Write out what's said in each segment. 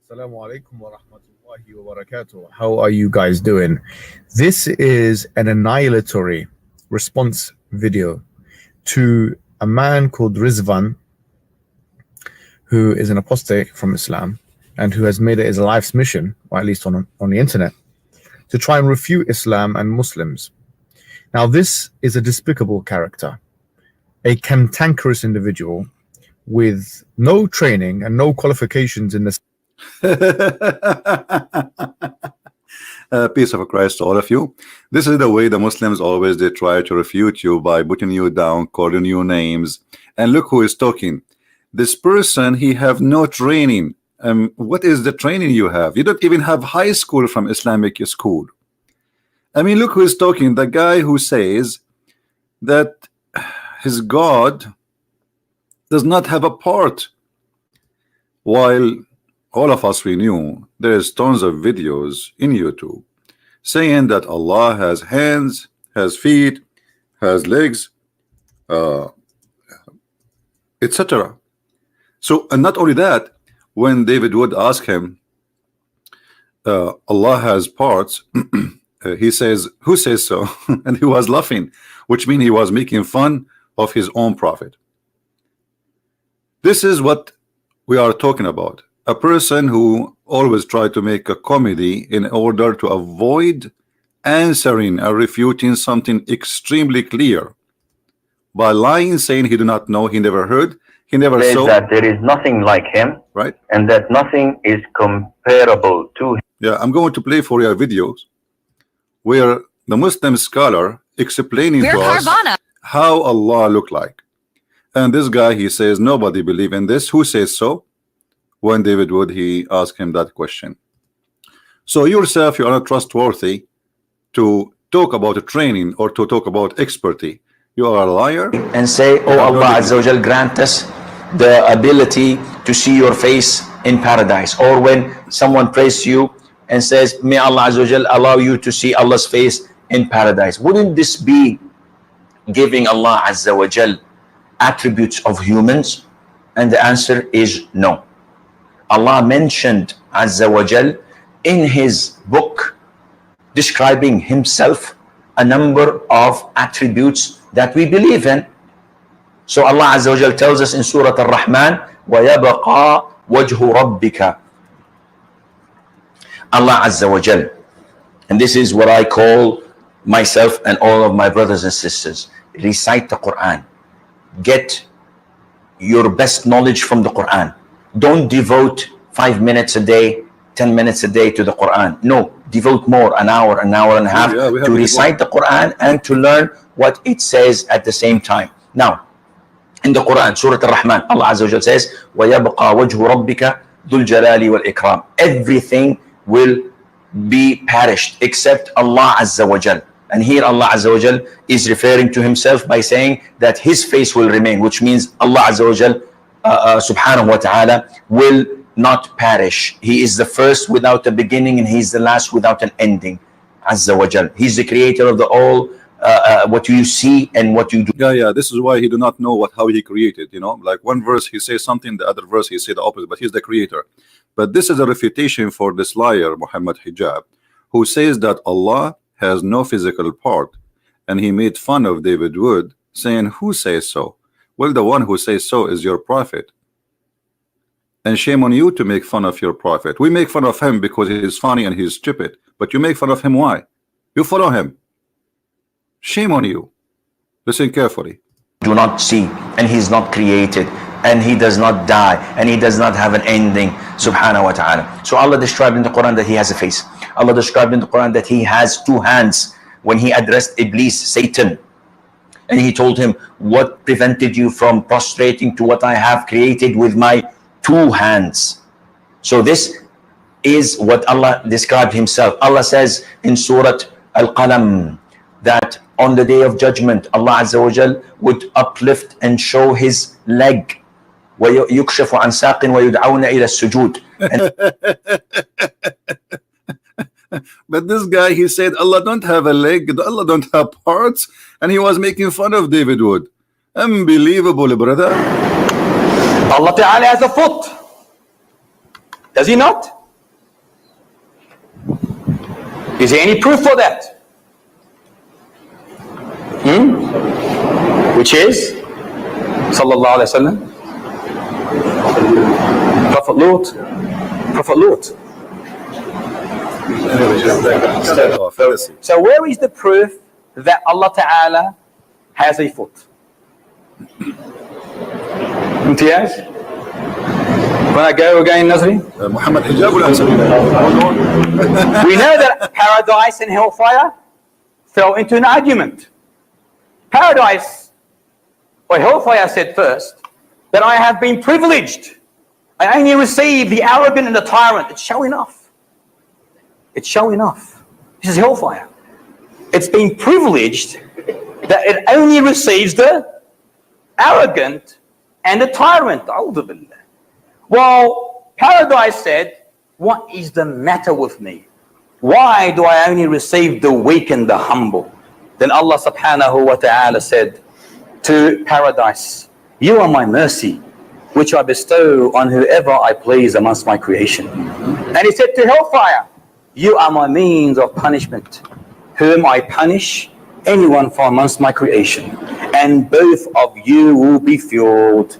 Assalamu alaikum wa rahmatullahi wa barakatuh. How are you guys doing? This is an annihilatory response video to a man called Rizvan, who is an apostate from Islam and who has made it his life's mission, or at least on the internet, to try and refute Islam and Muslims. Now, this is a despicable character, a cantankerous individual with no training and no qualifications in this. Peace of Christ to all of you. This is the way the Muslims always they try to refute you by putting you down, calling you names. And look who is talking. This person, he have no training. What is the training you have? You don't even have high school from Islamic school. I mean, look who is talking. The guy who says that his God does not have a part, while all of us, we knew there's tons of videos in YouTube saying that Allah has hands, has feet, has legs, etc. So, and not only that, when David would ask him, Allah has parts, he says, who says so? And he was laughing, which means he was making fun of his own prophet. This is what we are talking about. A person who always try to make a comedy in order to avoid answering or refuting something extremely clear by lying, saying he do not know, he never heard, he never saw. That there is nothing like him, right? And that nothing is comparable to him. Yeah, I'm going to play for your videos where the Muslim scholar explaining to us how Allah look like. And this guy, he says nobody believe in this. Who says so? When David would, he asked him that question. So yourself, you are not trustworthy to talk about a training or to talk about expertise. You are a liar. And say, oh Allah Azza wa Jal, grant us the ability to see your face in paradise. Or when someone prays to you and says, may Allah Azza wa Jal allow you to see Allah's face in paradise. Wouldn't this be giving Allah Azza wa Jal attributes of humans? And the answer is no. Allah mentioned Azza wa Jal in his book describing himself a number of attributes that we believe in. So Allah Azza wa Jal tells us in Surah Ar-Rahman, وَيَبَقَى وَجْهُ رَبِّكَ. Allah Azza wa Jal, and this is what I call myself and all of my brothers and sisters, recite the Quran. Get your best knowledge from the Quran. Don't devote 5 minutes a day, 10 minutes a day to the Quran. No, devote more, an hour and a half to recite the Quran and to learn what it says at the same time. Now, in the Quran, Surah Ar-Rahman, Allah Azza wa Jal says, وَيَبْقَى وَجْهُ رَبِّكَ ذُو الْجَلَالِ وَالْإِكْرَامِ. Everything will be perished except Allah Azza wa Jal. And here Allah Azza wa Jal is referring to himself by saying that his face will remain, which means Allah Azza wa Jal subhanahu wa ta'ala will not perish. He is the first without a beginning and he's the last without an ending. Azza wa Jal. He's the creator of the all, what you see and what you do. Yeah, this is why he do not know how he created, you know, like one verse he says something, the other verse he said the opposite, but he's the creator. But this is a refutation for this liar Muhammad Hijab, who says that Allah has no physical part, and he made fun of David Wood, saying, who says so? Well, the one who says so is your prophet. And shame on you to make fun of your prophet. We make fun of him because he's funny and he's stupid. But you make fun of him, why? You follow him. Shame on you. Listen carefully. Do not see, and he's not created, and he does not die, and he does not have an ending, subhanahu wa ta'ala. So Allah described in the Quran that he has a face. Allah described in the Quran that he has 2 hands when he addressed Iblis, Satan. And he told him, what prevented you from prostrating to what I have created with my 2 hands? So this is what Allah described himself. Allah says in Surah Al-Qalam that on the day of judgment, Allah Azza wa Jal would uplift and show his leg. وَيُكْشَفُ عَنْ سَاقٍ وَيُدْعَوْنَ إِلَى السُّجُودِ. But this guy, he said Allah don't have a leg, Allah don't have parts, and he was making fun of David Wood. Unbelievable, brother. Allah Ta'ala has a foot. Does he not? Is there any proof for that? Which is Sallallahu Alaihi Wasallam, Prophet Lut. Prophet Lut. So where is the proof that Allah Ta'ala has a foot? امتياز. When I go again, Nazri? Muhammad Hijab will answer. We know that paradise and hellfire fell into an argument. Paradise or hellfire said first that I have been privileged. I only receive the arrogant and the tyrant. It's showing off. It's showing off. This is hellfire. It's been privileged that it only receives the arrogant and the tyrant. Well, paradise said, what is the matter with me? Why do I only receive the weak and the humble? Then Allah subhanahu wa ta'ala said to paradise, you are my mercy, which I bestow on whoever I please amongst my creation. And he said to hellfire, you are my means of punishment, whom I punish anyone from amongst my creation. And both of you will be fueled.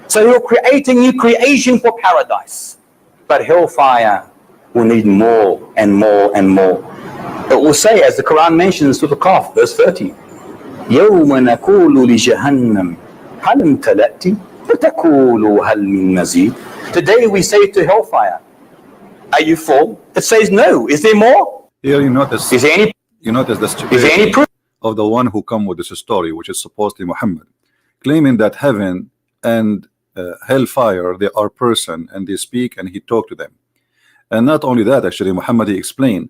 So you're creating new creation for paradise. But hellfire will need more and more and more. It will say, as the Quran mentions, Surah Qaf, verse 30, يَوْمَ نَقُولُ لِجَهَنَّمْ هَلْ امْتَلَأْتِ فَتَقُولُ هَلْ مِن مَزِيدٍ. Today we say to hellfire, are you full? It says no. Is there more? Here you notice, Is there any, you notice the is there any stupidity proof? of the one who come with this story, which is supposedly Muhammad, claiming that heaven and hellfire, they are person and they speak and he talked to them. And not only that, actually, Muhammad, he explained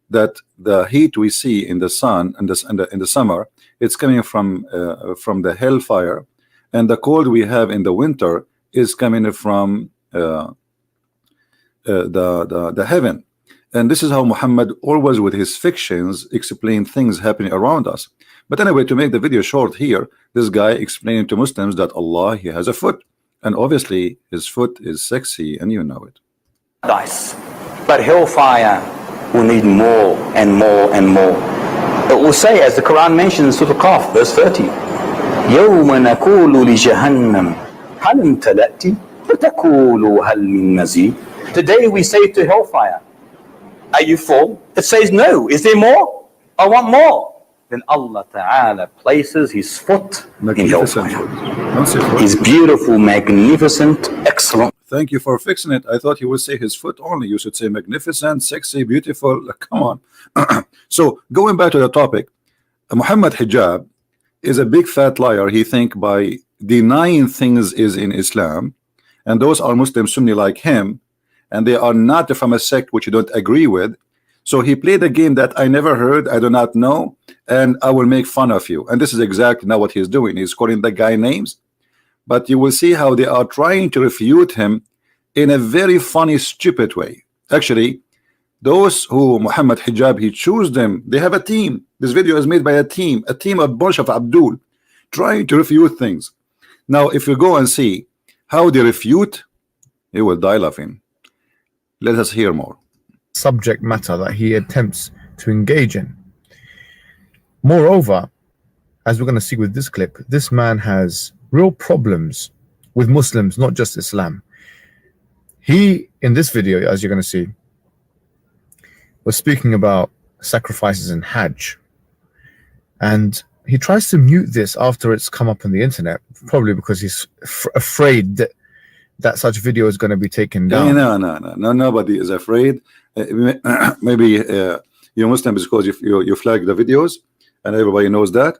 that the heat we see in the sun and in the summer, it's coming from the hellfire, and the cold we have in the winter is coming from the heaven. And this is how Muhammad always with his fictions explain things happening around us. But anyway, to make the video short here, this guy explaining to Muslims that Allah, he has a foot, and obviously his foot is sexy, and you know it. Paradise. But hellfire will need more and more and more. It will say, as the Quran mentions, Surah Qaf, verse 30, يَوْمَ نَقُولُ لِجَهَنَّمْ هَلْ امْتَلَأْتِ فَتَقُولُ هَلْ مِن مَزِيدٍ. Today we say to hellfire, are you full? It says no. Is there more? I want more. Then Allah Ta'ala places his foot in hellfire. His beautiful, magnificent, excellent. Thank you for fixing it. I thought you would say his foot only. You should say magnificent, sexy, beautiful. Come on. So going back to the topic, Muhammad Hijab is a big fat liar. He think by denying things is in Islam, and those are Muslim Sunni like him, and they are not from a sect which you don't agree with. So he played a game that I never heard, I do not know, and I will make fun of you. And this is exactly now what he's doing. He's calling the guy names, but you will see how they are trying to refute him in a very funny, stupid way. Actually, those who Muhammad Hijab, he choose them, they have a team. This video is made by a team of bunch of Abdul trying to refute things. Now if you go and see how they refute, you will die laughing. Let us hear more. Subject matter that he attempts to engage in. Moreover, as we're going to see with this clip, this man has real problems with Muslims, not just Islam. He, in this video, as you're going to see, was speaking about sacrifices in Hajj, and he tries to mute this after it's come up on the internet, probably because he's afraid that such video is going to be taken down. No, nobody is afraid. Maybe you're Muslim because you flag the videos and everybody knows that.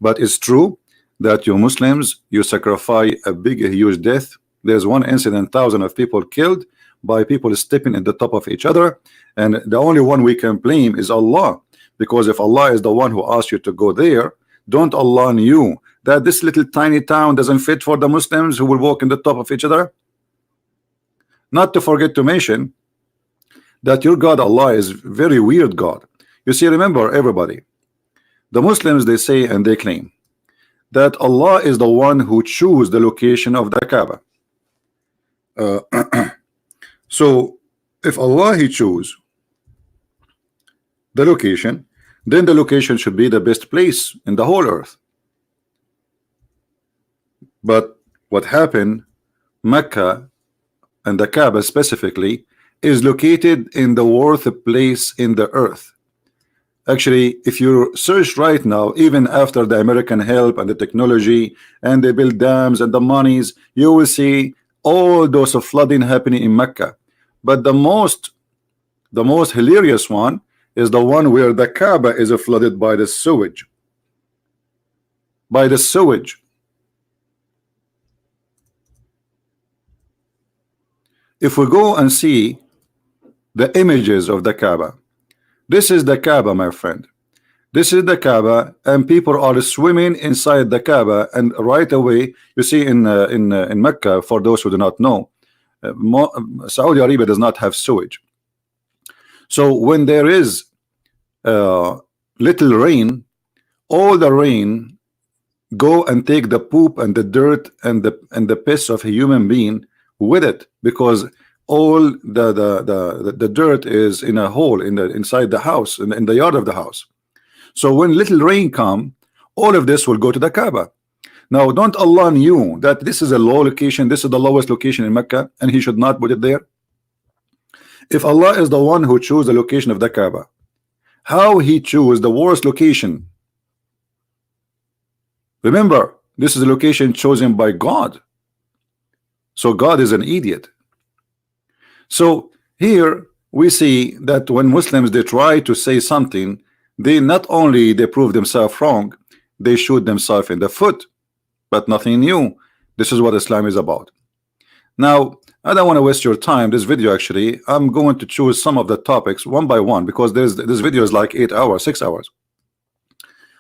But it's true that you Muslims, you sacrifice a huge death. There's one incident, thousands of people killed by people stepping at the top of each other, and the only one we can blame is Allah, because if Allah is the one who asked you to go there, don't Allah knew that this little tiny town doesn't fit for the Muslims who will walk in the top of each other? Not to forget to mention that your God Allah is very weird God. You see, remember everybody, the Muslims, they say and they claim that Allah is the one who choose the location of the Kaaba. So if Allah he choose, the location, then the location should be the best place in the whole earth. But what happened, Mecca and the Kaaba specifically is located in the worst place in the earth. Actually, if you search right now, even after the American help and the technology and they build dams and the monies, you will see all those of flooding happening in Mecca. But the most hilarious one is the one where the Kaaba is flooded by the sewage. By the sewage. If we go and see the images of the Kaaba, this is the Kaaba, my friend. This is the Kaaba, and people are swimming inside the Kaaba. And right away, you see in Mecca, for those who do not know, Saudi Arabia does not have sewage. So when there is little rain, all the rain go and take the poop and the dirt and the piss of a human being with it, because all the dirt is in a hole inside the house, in the yard of the house. So when little rain come, all of this will go to the Kaaba. Now, don't Allah knew that this is a low location, this is the lowest location in Mecca, and He should not put it there? If Allah is the one who chose the location of the Kaaba, how He chose the worst location? Remember, this is a location chosen by God. So God is an idiot. So here we see that when Muslims they try to say something, they not only they prove themselves wrong, they shoot themselves in the foot. But nothing new. This is what Islam is about. Now, I don't want to waste your time. This video, actually, I'm going to choose some of the topics one by one, because this video is like 8 hours, 6 hours.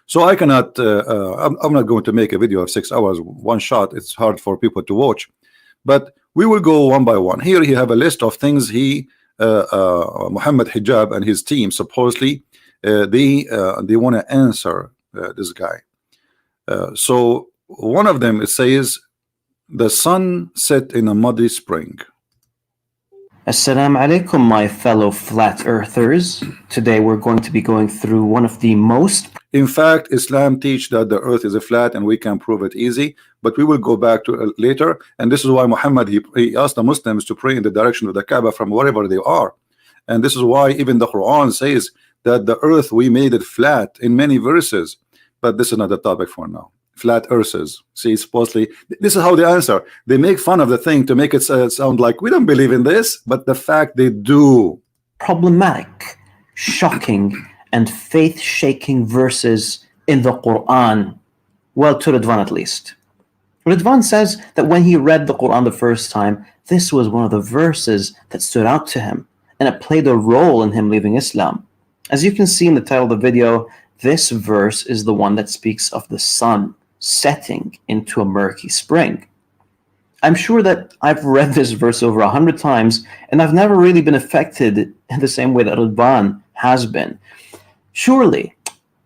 So I cannot. I'm not going to make a video of 6 hours one shot. It's hard for people to watch. But we will go one by one. Here you have a list of things Muhammad Hijab and his team supposedly they want to answer this guy. So one of them, it says the sun set in a muddy spring. Assalamu alaikum, my fellow flat earthers. Today we're going to be going through one of the most... In fact, Islam teach that the earth is a flat and we can prove it easy, but we will go back to it later. And this is why Muhammad, he asked the Muslims to pray in the direction of the Kaaba from wherever they are. And this is why even the Quran says that the earth, we made it flat in many verses. But this is not the topic for now. Flat earthers. See, supposedly, this is how they answer. They make fun of the thing to make it sound like we don't believe in this, but the fact they do. Problematic, shocking, and faith-shaking verses in the Quran. Well, to Ridwan at least. Ridwan says that when he read the Quran the first time, this was one of the verses that stood out to him, and it played a role in him leaving Islam. As you can see in the title of the video, this verse is the one that speaks of the sun setting into a murky spring. I'm sure that I've read this verse over 100 times, and I've never really been affected in the same way that Ridwan has been. Surely,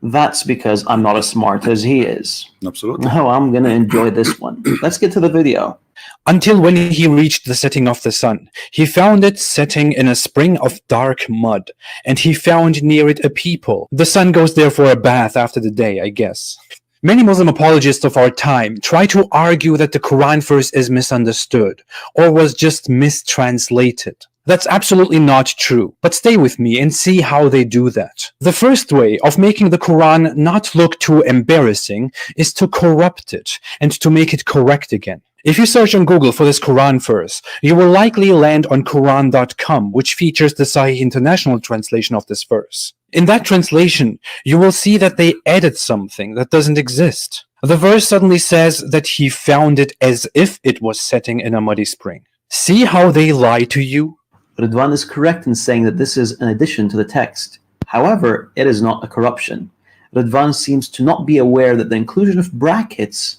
that's because I'm not as smart as he is. Absolutely. No, I'm going to enjoy this one. Let's get to the video. Until when he reached the setting of the sun, he found it setting in a spring of dark mud, and he found near it a people. The sun goes there for a bath after the day, I guess. Many Muslim apologists of our time try to argue that the Quran verse is misunderstood or was just mistranslated. That's absolutely not true, but stay with me and see how they do that. The first way of making the Quran not look too embarrassing is to corrupt it and to make it correct again. If you search on Google for this Quran verse, you will likely land on Quran.com, which features the Sahih International translation of this verse. In that translation, you will see that they added something that doesn't exist. The verse suddenly says that he found it as if it was setting in a muddy spring. See how they lie to you? Ridwan is correct in saying that this is an addition to the text. However, it is not a corruption. Ridwan seems to not be aware that the inclusion of brackets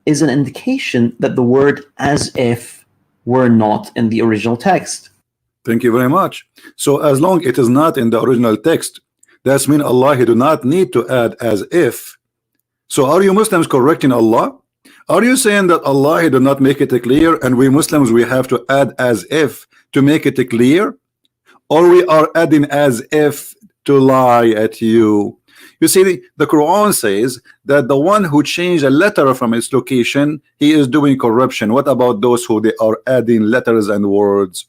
is an indication that the word as if were not in the original text. Thank you very much. So as long it is not in the original text, that means Allah he do not need to add as if. So are you Muslims correcting Allah? Are you saying that Allah he do not make it clear and we Muslims we have to add as if to make it clear? Or we are adding as if to lie at you. You see, the Quran says that the one who changed a letter from its location, he is doing corruption. What about those who they are adding letters and words?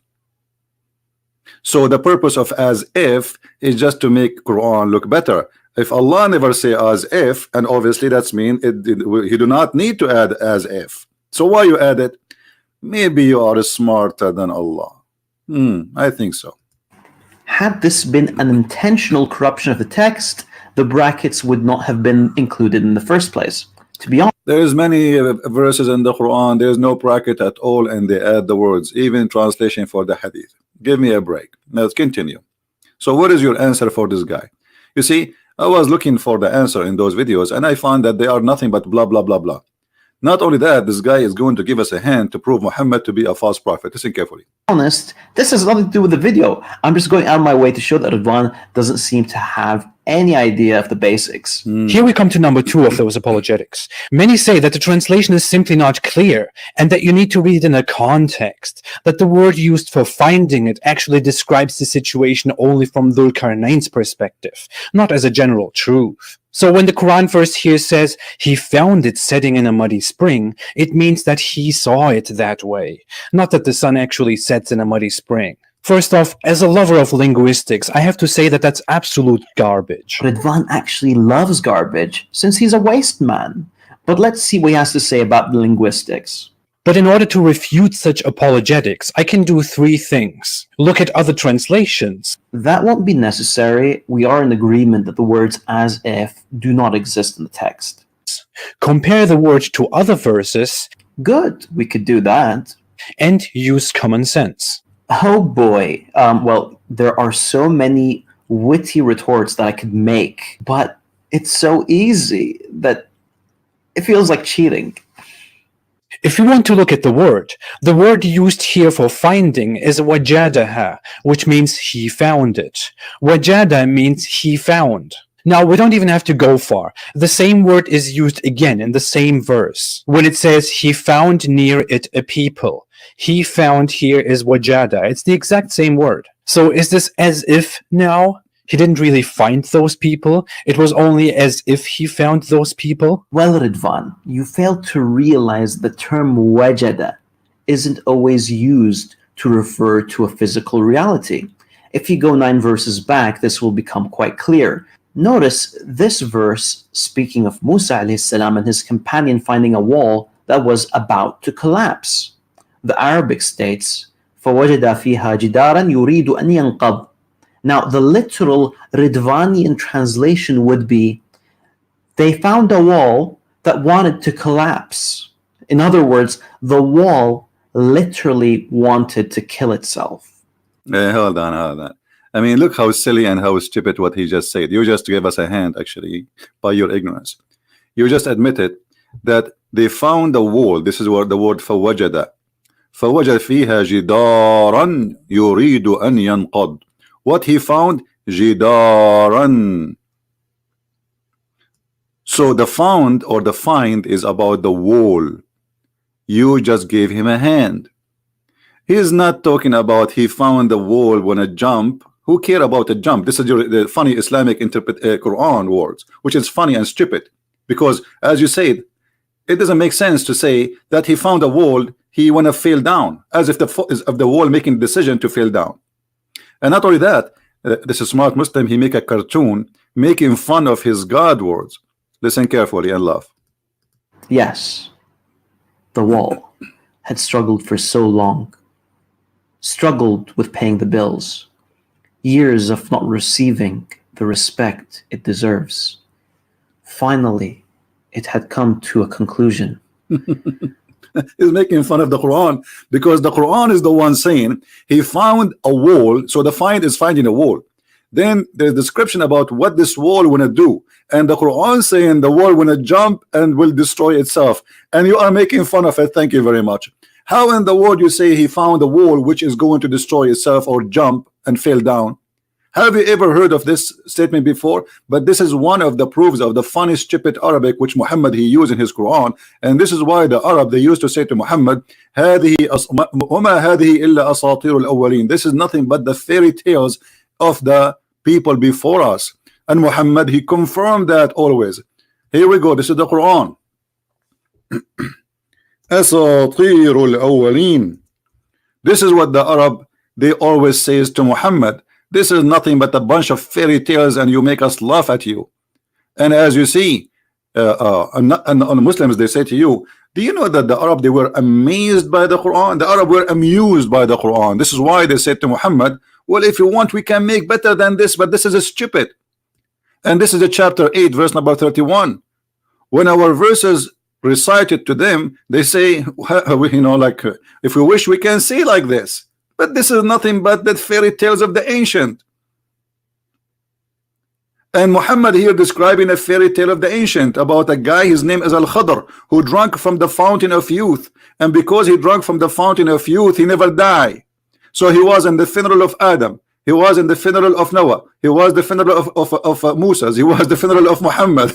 So the purpose of as if is just to make Quran look better. If Allah never say as if, and obviously that's mean he do not need to add as if. So why you add it? Maybe you are smarter than Allah. I think so. Had this been an intentional corruption of the text, the brackets would not have been included in the first place. To be honest, There is many verses in the Quran, there is no bracket at all, and they add the words, even translation for the hadith. Give me a break. Let's continue. So what is your answer for this guy? You see, I was looking for the answer in those videos, and I found that they are nothing but blah, blah, blah, blah. Not only that, this guy is going to give us a hint to prove Muhammad to be a false prophet. Listen carefully. this has nothing to do with the video. I'm just going out of my way to show that Ridwan doesn't seem to have any idea of the basics. Here we come to number 2 of those apologetics. Many say that the translation is simply not clear and that you need to read it in a context, that the word used for finding it actually describes the situation only from Dhul Qarnayn's perspective, not as a general truth. So when the Quran verse here says he found it setting in a muddy spring, it means that he saw it that way, not that the sun actually sets in a muddy spring. First off, as a lover of linguistics, I have to say that that's absolute garbage. Ridwan actually loves garbage since he's a waste man. But let's see what he has to say about the linguistics. But in order to refute such apologetics, I can do 3 things. Look at other translations. That won't be necessary. We are in agreement that the words as if do not exist in the text. Compare the word to other verses. Good, we could do that. And use common sense. Oh boy. Well, there are so many witty retorts that I could make, but it's so easy that it feels like cheating. If you want to look at the word used here for finding is wajadaha, which means he found it. Wajada means he found. Now, we don't even have to go far. The same word is used again in the same verse. When it says he found near it a people. He found here is wajada. It's the exact same word. So is this as if now? He didn't really find those people. It was only as if he found those people. Well, Ridwan, you fail to realize the term wajada isn't always used to refer to a physical reality. If you go 9 verses back, this will become quite clear. Notice this verse speaking of Musa alayhi salam and his companion finding a wall that was about to collapse. The Arabic states, فَوَجَدَ فِيهَا جِدَارًا يُرِيدُ أَنْ يَنْقَضْ. Now, the literal Ridvanian translation would be, they found a wall that wanted to collapse. In other words, the wall literally wanted to kill itself. Hold on. I mean, look how silly and how stupid what he just said. You just gave us a hand, actually, by your ignorance. You just admitted that they found a wall. This is where the word فَوَجَدَ. فَوَجَدَ فِيهَا جِدَارًا يُرِيدُ أَنْ يَنْقَضْ. What he found, jidaran. So the found or the find is about the wall. You just gave him a hand. He is not talking about he found the wall when a jump. Who care about a jump? This is the funny Islamic Quran words, which is funny and stupid. Because as you said, it doesn't make sense to say that he found a wall, he wanna fall down, as if the wall making the decision to fall down. And not only that, this is smart Muslim, he make a cartoon making fun of his God words. Listen carefully and laugh. Yes, the wall had struggled for so long, struggled with paying the bills, years of not receiving the respect it deserves. Finally, it had come to a conclusion. He's making fun of the Quran because the Quran is the one saying he found a wall. So the find is finding a wall. Then there's description about what this wall wanna do, and the Quran saying the wall wanna jump and will destroy itself, and you are making fun of it. Thank you very much. How in the world you say he found a wall which is going to destroy itself or jump and fall down? Have you ever heard of this statement before? But this is one of the proofs of the funny stupid Arabic which Muhammad he used in his Quran, and this is why the Arab they used to say to Muhammad, هذه وما هذه إلا أساطير الأولين. This is nothing but the fairy tales of the people before us, and Muhammad, he confirmed that always. Here we go. This is the Quran. أساطير الأولين. This is what the Arab, they always says to Muhammad. This is nothing but a bunch of fairy tales, and you make us laugh at you. And as you see, and Muslims, they say to you, do you know that the Arab, they were amazed by the Quran? The Arab were amused by the Quran. This is why they said to Muhammad, well, if you want, we can make better than this, but this is a stupid. And this is a chapter 8, verse number 31. When our verses recited to them, they say, you know, like, if we wish, we can say like this, but this is nothing but the fairy tales of the ancient. And Muhammad here describing a fairy tale of the ancient about a guy, his name is Al-Khadr, who drank from the fountain of youth, and because he drank from the fountain of youth, he never died. So he was in the funeral of Adam, he was in the funeral of Noah, he was the funeral of Musa, he was the funeral of Muhammad.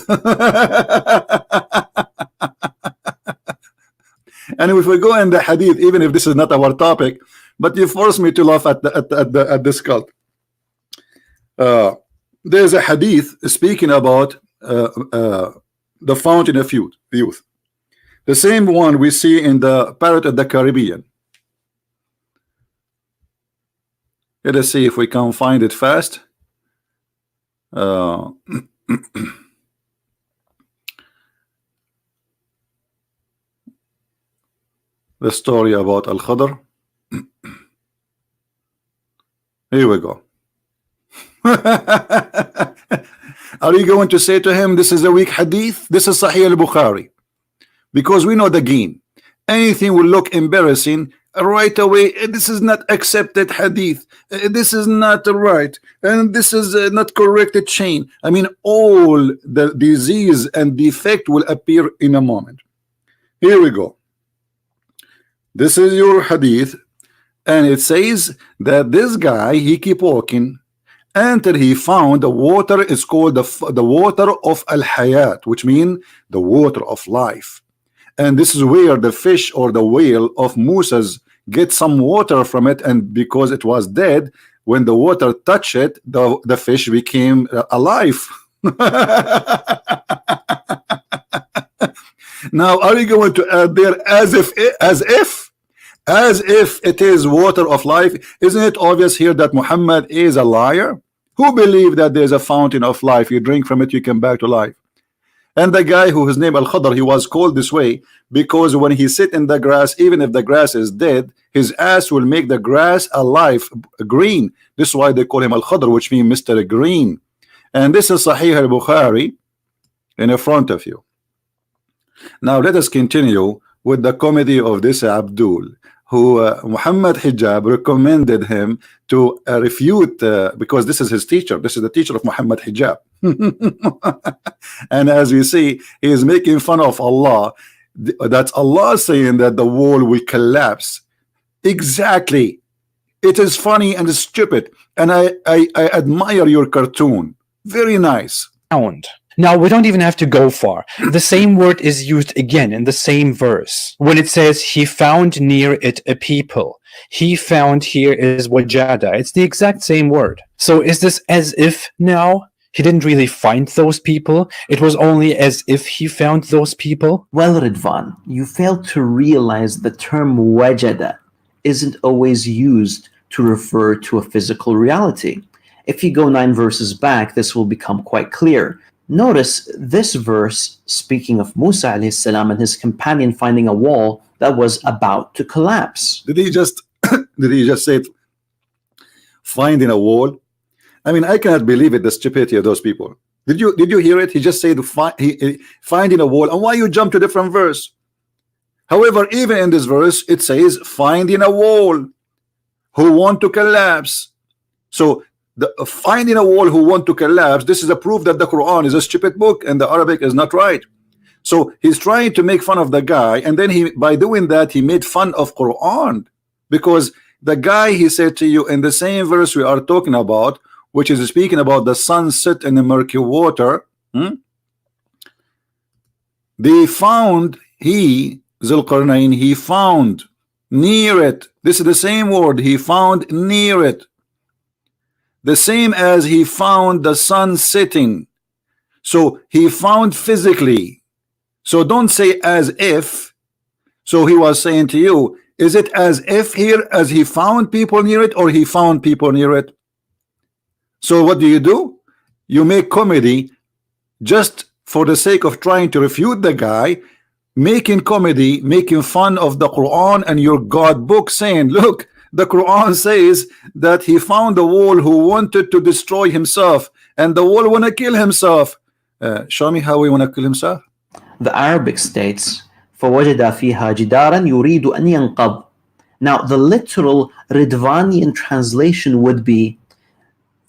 And if we go in the hadith, even if this is not our topic, but you force me to laugh at this cult. There's a hadith speaking about the fountain of youth, the same one we see in the Pirate of the Caribbean. Let us see if we can find it fast. The story about Al-Khadr. Here we go. Are you going to say to him, this is a weak hadith? This is Sahih al-Bukhari. Because we know the game. Anything will look embarrassing right away. This is not accepted hadith. This is not right. And this is not corrected chain. I mean, all the disease and defect will appear in a moment. Here we go. This is your hadith. And it says that this guy, he keep walking until he found the water. Is called the water of al-hayat, which means the water of life. And this is where the fish or the whale of Musa's get some water from it, and because it was dead, when the water touched it, the fish became alive. Now, are you going to add there as if it is water of life? Isn't it obvious here that Muhammad is a liar? Who believe that there's a fountain of life, you drink from it, you come back to life? And the guy who his name Al-Khadr, he was called this way because when he sit in the grass, even if the grass is dead, his ass will make the grass alive, green. This is why they call him Al-Khadr, which means Mr. Green. And this is Sahih al-Bukhari in front of you. Now let us continue with the comedy of this Abdul, who Muhammad Hijab recommended him to refute, because this is his teacher. This is the teacher of Muhammad Hijab. And as we see, he is making fun of Allah. That's Allah saying that the wall will collapse. Exactly. It is funny and stupid. And I admire your cartoon. Very nice. Now, we don't even have to go far. The same word is used again in the same verse. When it says, he found near it a people. He found here is wajada. It's the exact same word. So is this as if now? He didn't really find those people. It was only as if he found those people. Well, Ridvan, you fail to realize the term wajada isn't always used to refer to a physical reality. If you go 9 verses back, this will become quite clear. Notice this verse speaking of Musa alayhi salam and his companion finding a wall that was about to collapse. Did he just say finding a wall? I mean, I cannot believe it, the stupidity of those people. Did you hear it? He just said finding a wall. And why you jump to different verse? However, even in this verse, it says finding a wall who want to collapse. So the finding a wall who want to collapse, this is a proof that the Quran is a stupid book and the Arabic is not right. So he's trying to make fun of the guy, and then by doing that, he made fun of Quran, because the guy, he said to you in the same verse we are talking about, which is speaking about the sunset in the murky water, they found, Zulqarnain, he found near it. This is the same word, he found near it. the same as he found the sun setting. So he found physically. So don't say as if. So he was saying to you, is it as if here as he found people near it, or he found people near it? So what do? You make comedy just for the sake of trying to refute the guy, making comedy, making fun of the Quran and your God book, saying, look, the Quran says that he found a wall who wanted to destroy himself, and the wall want to kill himself. Show me how he want to kill himself. The Arabic states, فَوَجَدَ فِيهَا جِدَارًا يُرِيدُ أَنْ يَنْقَضْ. Now, the literal Ridvanian translation would be,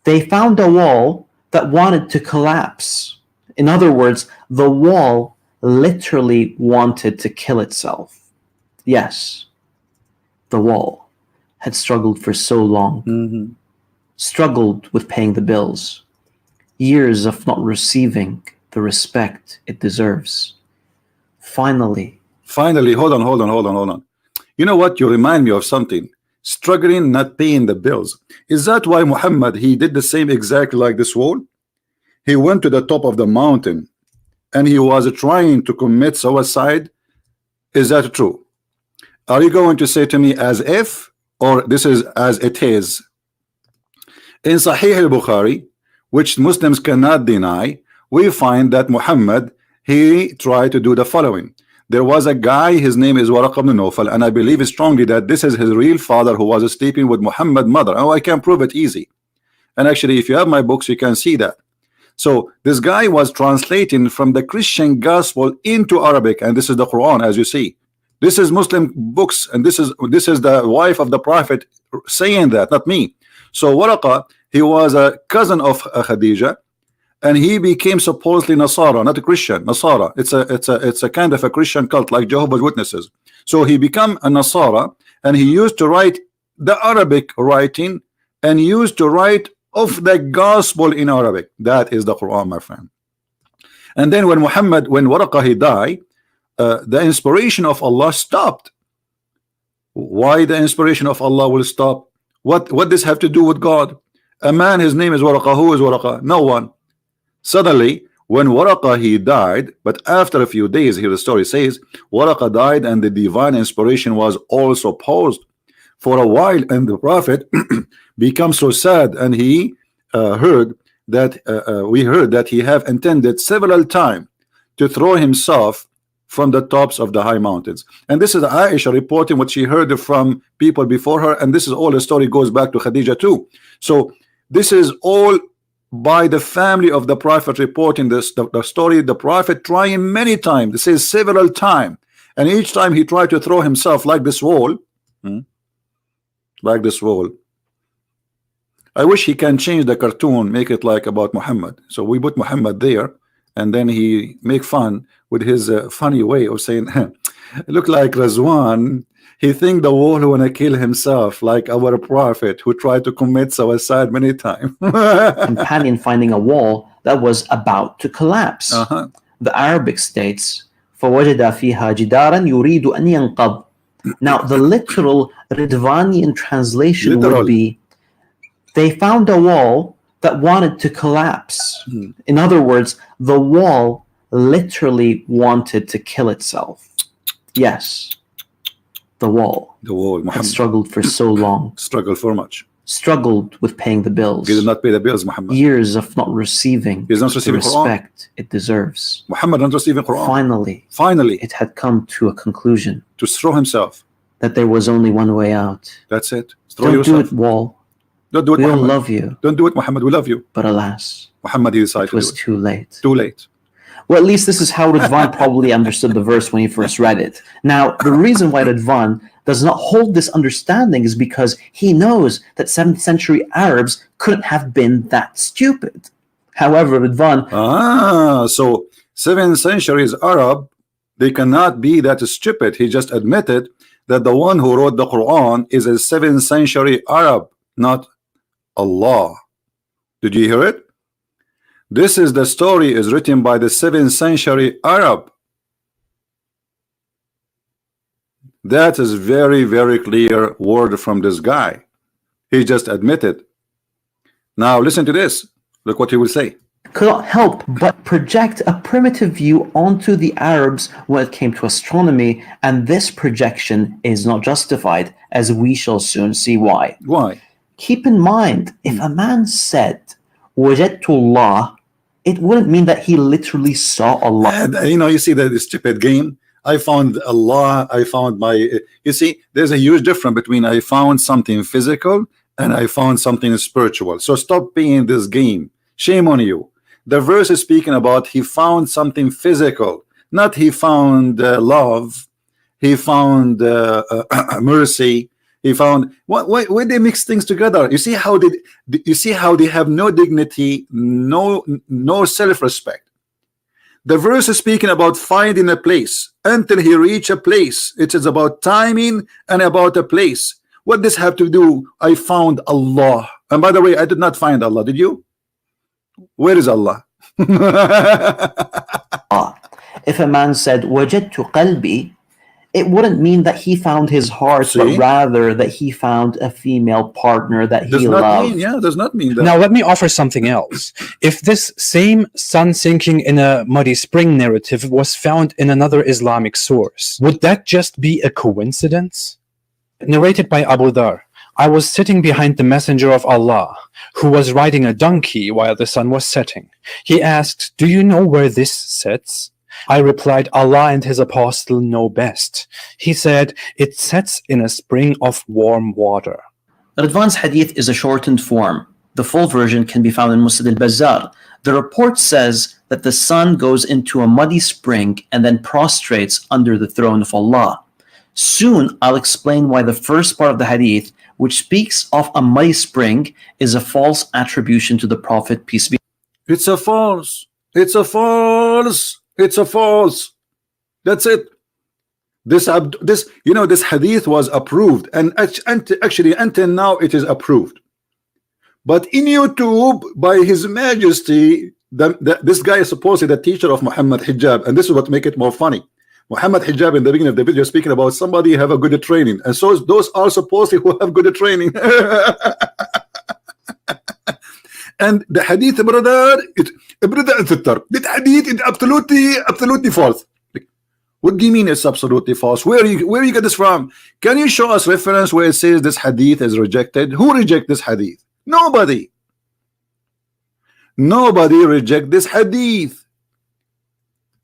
they found a wall that wanted to collapse. In other words, the wall literally wanted to kill itself. Yes, the wall had struggled for so long, struggled with paying the bills, years of not receiving the respect it deserves. Finally, hold on. You know what? You remind me of something. Struggling, not paying the bills. Is that why Muhammad, he did the same exactly like this wall? He went to the top of the mountain and he was trying to commit suicide. Is that true? Are you going to say to me as if, or this is as it is? In Sahih al-Bukhari, which Muslims cannot deny, we find that Muhammad, he tried to do the following. There was a guy, his name is Waraq ibn Nawfal, and I believe strongly that this is his real father who was sleeping with Muhammad's mother. Oh, I can prove it easy. And actually, if you have my books, you can see that. So this guy was translating from the Christian gospel into Arabic, and this is the Quran, as you see. This is Muslim books, and this is the wife of the Prophet saying that, not me. So Waraqa, he was a cousin of Khadija, and he became supposedly Nasara, not a Christian. Nasara, it's a kind of a Christian cult like Jehovah's Witnesses. So he became a Nasara, and he used to write the Arabic writing and used to write of the gospel in Arabic. That is the Quran, my friend. And then when Waraqa he died, the inspiration of Allah stopped. Why the inspiration of Allah will stop? What does have to do with God? A man, his name is Waraqa. Who is Waraqa? No one. Suddenly, when Waraqa he died, but after a few days, here the story says, Waraqa died and the divine inspiration was also paused for a while, and the Prophet became so sad, and he heard that he have intended several times to throw himself from the tops of the high mountains. And this is Aisha reporting what she heard from people before her, and this is all the story goes back to Khadija too. So this is all by the family of the Prophet reporting this, the story. The Prophet trying many times, this is several times, and each time he tried to throw himself like this wall, like this wall. I wish he can change the cartoon, make it like about Muhammad. So we put Muhammad there, and then he make fun with his funny way of saying, look like Razwan. He think the wall wanna kill himself like our Prophet who tried to commit suicide many times. companion finding a wall that was about to collapse. The Arabic states, فَوَجَدَ فِيهَا جِدَارًا يُرِيدُ أَنْ يَنْقَضْ. Now, the literal Ridvanian translation would be, they found a wall that wanted to collapse. In other words, the wall literally wanted to kill itself. Yes, the wall Muhammad had struggled for so long, struggled for much, struggled with paying the bills, he did not pay the bills. Muhammad, years of not receiving he's not the receiving respect it deserves. Muhammad not receiving Quran. Finally, it had come to a conclusion to throw himself. that there was only one way out. That's it. Throw Don't do yourself. it, wall. Don't do it, We all Muhammad. love you, Don't do it, Muhammad. We love you. but alas, Muhammad, he decided it was to do too late. it. Too late. Well, at least this is how Ridvan probably understood the verse when he first read it. Now, the reason why Ridvan does not hold this understanding is because he knows that 7th century Arabs couldn't have been that stupid. However, Ridvan, So 7th centuries Arab, they cannot be that stupid. He just admitted that the one who wrote the Quran is a 7th century Arab, not Allah. Did you hear it? This is the story is written by the 7th century Arab. That is very, very clear word from this guy. He just admitted. Now listen to this. Look what he will say. Could not help but project a primitive view onto the Arabs when it came to astronomy, and this projection is not justified, as we shall soon see why. Why? Keep in mind, if a man said, "Wajadtu Allah," it wouldn't mean that he literally saw Allah. You know, you see that stupid game. I found Allah. I found my. You see, there's a huge difference between I found something physical and I found something spiritual. So stop playing this game. Shame on you. The verse is speaking about he found something physical, not he found love. He found mercy. He found why they mix things together. You see how they have no dignity, no self-respect. The verse is speaking about finding a place until he reach a place. It is about timing and about a place. What does have to do? I found Allah. And by the way, I did not find Allah. Did you? Where is Allah? If a man said "Wajadtu qalbi," it wouldn't mean that he found his heart, but rather that he found a female partner that he loved. Does not mean that. Now let me offer something else. If this same sun sinking in a muddy spring narrative was found in another Islamic source, would that just be a coincidence? Narrated by Abu Dhar, I was sitting behind the Messenger of Allah, who was riding a donkey while the sun was setting. He asked, "Do you know where this sets?" I replied, "Allah and his apostle know best." He said, "It sets in a spring of warm water." Radwan's hadith is a shortened form. The full version can be found in Musnad al-Bazzar. The report says that the sun goes into a muddy spring and then prostrates under the throne of Allah. Soon I'll explain why the first part of the hadith, which speaks of a muddy spring, is a false attribution to the Prophet, peace be. It's a false. It's a false. It's a false. That's it. This hadith was approved, and actually until now it is approved. But in YouTube, by His Majesty, this guy is supposedly the teacher of Muhammad Hijab, and this is what makes it more funny. Muhammad Hijab in the beginning of the video speaking about somebody have a good training, and so those are supposedly who have good training. And the hadith, brother, that hadith is absolutely false. What do you mean it's absolutely false? Where you get this from? Can you show us reference where it says this hadith is rejected? Who reject this hadith? Nobody. Nobody reject this hadith.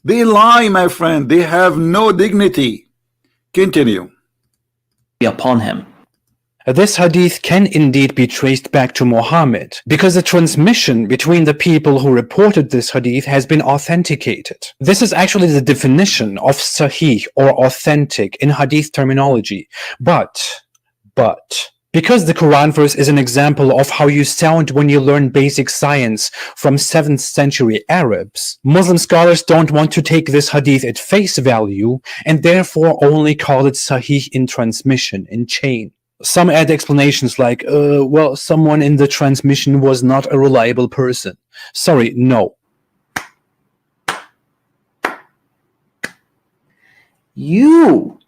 They lie, my friend. They have no dignity. Continue. Upon him. This hadith can indeed be traced back to Muhammad, because the transmission between the people who reported this hadith has been authenticated. This is actually the definition of sahih or authentic in hadith terminology. But, because the Quran verse is an example of how you sound when you learn basic science from 7th century Arabs, Muslim scholars don't want to take this hadith at face value and therefore only call it sahih in transmission, in chain. Some add explanations like, well, someone in the transmission was not a reliable person. Sorry, no. You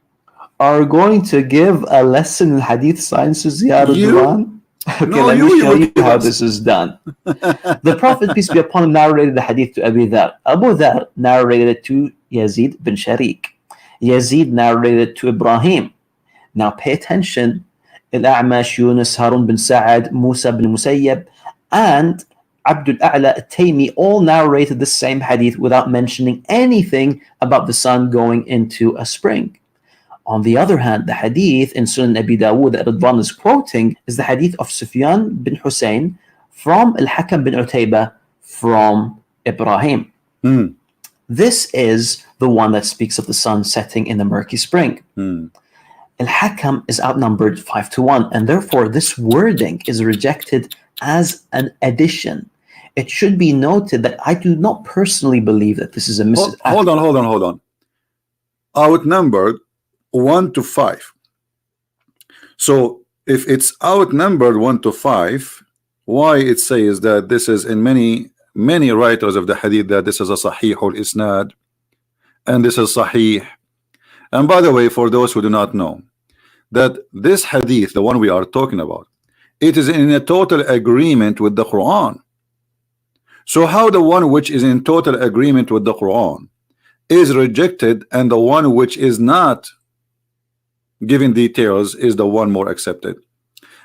are going to give a lesson in hadith sciences, Ya Radwan? Okay, let me show you how this is done. The Prophet, peace be upon him, narrated the hadith to Abu Dhar. Abu Dhar narrated it to Yazid bin Sharik. Yazid narrated it to Ibrahim. Now pay attention. Al-A'mash, Yunus, Harun bin Sa'ad, Musa bin Musayyab, and Abdul A'la al-Taymi all narrated the same hadith without mentioning anything about the sun going into a spring. On the other hand, the hadith in Sunan Abi Dawud that Radwan is quoting is the hadith of Sufyan bin Hussein from Al-Hakam bin Utaybah from Ibrahim. This is the one that speaks of the sun setting in the murky spring. Al-Hakam is outnumbered 5-1, and therefore this wording is rejected as an addition. It should be noted that I do not personally believe that this is a hold on. Outnumbered 1-5. So if it's outnumbered 1-5, why it says that this is in many writers of the hadith that this is a sahih al-isnad and this is sahih. And by the way, for those who do not know, that this hadith, the one we are talking about, it is in a total agreement with the Quran. So how the one which is in total agreement with the Quran is rejected, and the one which is not giving details is the one more accepted?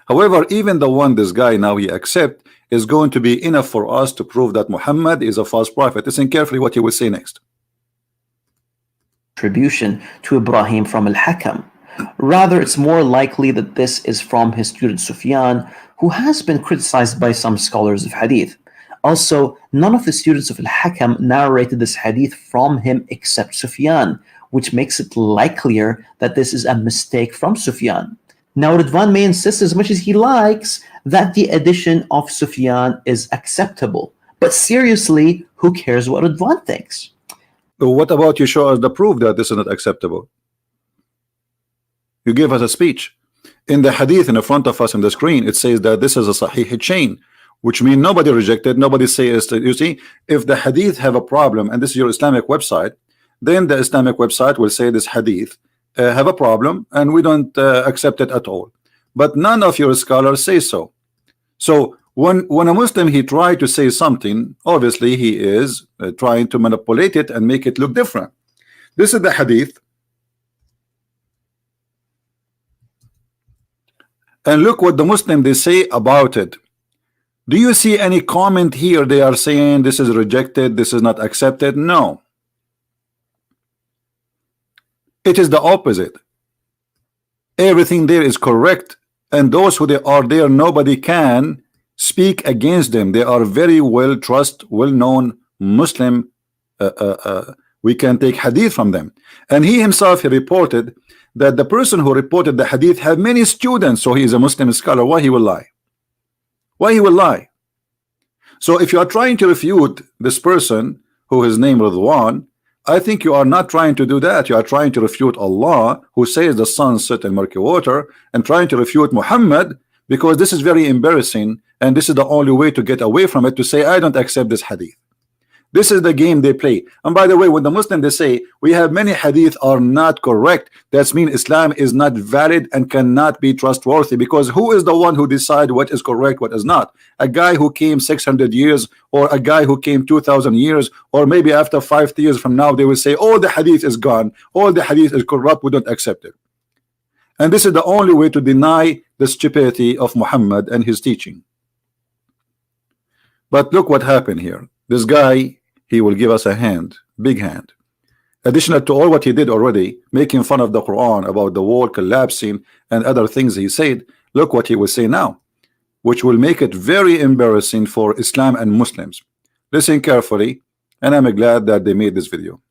However, even the one this guy now he accept is going to be enough for us to prove that Muhammad is a false prophet. Listen carefully what he will say next. Attribution to Ibrahim from Al-Hakam. Rather, it's more likely that this is from his student Sufyan, who has been criticized by some scholars of hadith. Also, none of the students of Al-Hakam narrated this hadith from him except Sufyan, which makes it likelier that this is a mistake from Sufyan. Now, Ridwan may insist as much as he likes that the addition of Sufyan is acceptable. But seriously, who cares what Ridwan thinks? What about you show us the proof that this is not acceptable? You give us a speech. In the hadith in the front of us on the screen, it says that this is a sahih chain, which means nobody rejected, nobody says. You see, if the hadith have a problem, and this is your Islamic website, then the Islamic website will say this hadith have a problem, and we don't accept it at all. But none of your scholars say so. So when a Muslim he try to say something, obviously he is trying to manipulate it and make it look different. This is the hadith, and look what the Muslim they say about it. Do you see any comment here? They are saying this is rejected, this is not accepted. No, it is the opposite. Everything there is correct, and those who they are there, nobody can speak against them. They are very well trusted, well-known Muslim. We can take hadith from them. And he himself, he reported that the person who reported the hadith had many students, so he is a Muslim scholar. Why he will lie? Why he will lie? So if you are trying to refute this person who is named Ridwan, I think you are not trying to do that. You are trying to refute Allah, who says the sun set in murky water, and trying to refute Muhammad, because this is very embarrassing, and this is the only way to get away from it, to say I don't accept this hadith. This is the game they play. And by the way, when the Muslim they say we have many hadith are not correct, that means Islam is not valid and cannot be trustworthy, because who is the one who decide what is correct, what is not? A guy who came 600 years, or a guy who came 2,000 years, or maybe after 5 years from now they will say all the hadith is gone, all the hadith is corrupt, we don't accept it. And this is the only way to deny the stupidity of Muhammad and his teaching. But look what happened here. This guy, he will give us a hand, big hand. Additional to all what he did already, making fun of the Quran about the wall collapsing and other things he said, look what he will say now, which will make it very embarrassing for Islam and Muslims. Listen carefully, and I'm glad that they made this video.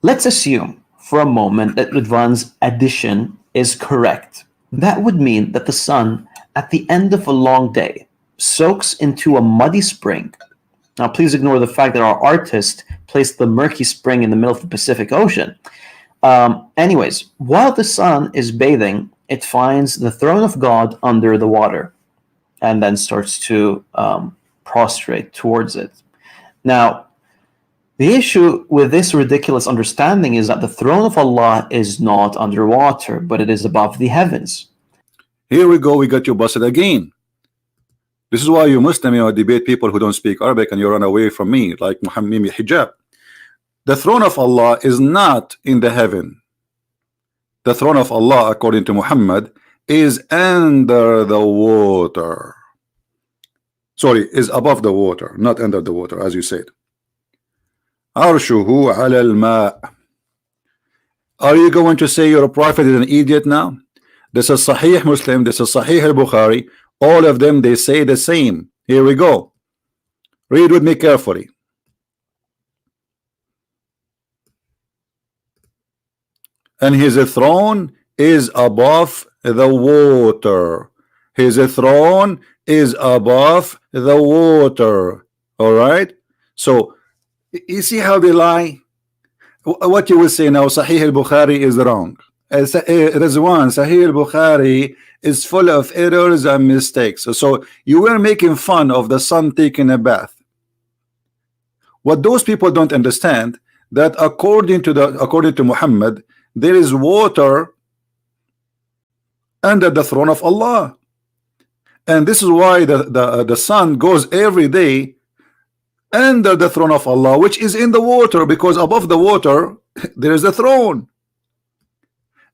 Let's assume for a moment that Ridwan's addition is correct. That would mean that the sun, at the end of a long day, soaks into a muddy spring. Now, please ignore the fact that our artist placed the murky spring in the middle of the Pacific Ocean. Anyways, while the sun is bathing, it finds the throne of God under the water and then starts to prostrate towards it. Now, the issue with this ridiculous understanding is that the throne of Allah is not underwater, but it is above the heavens. Here we go, we got you busted again. This is why you Muslim, debate people who don't speak Arabic, and you run away from me, like Muhammad Hijab. The throne of Allah is not in the heaven. The throne of Allah, according to Muhammad, is under the water. Sorry, is above the water, not under the water, as you said. Arshuhu ala al-ma'. Are you going to say your prophet is an idiot now? This is Sahih Muslim, this is Sahih al-Bukhari. All of them, they say the same. Here we go. Read with me carefully. And his throne is above the water. His throne is above the water. All right? So, you see how they lie? What you will say now, Sahih al-Bukhari is wrong. Rizwan, Sahih al-Bukhari is full of errors and mistakes. So you were making fun of the sun taking a bath. What those people don't understand, that according to Muhammad, there is water under the throne of Allah. And this is why the sun goes every day under the throne of Allah, which is in the water, because above the water there is a throne.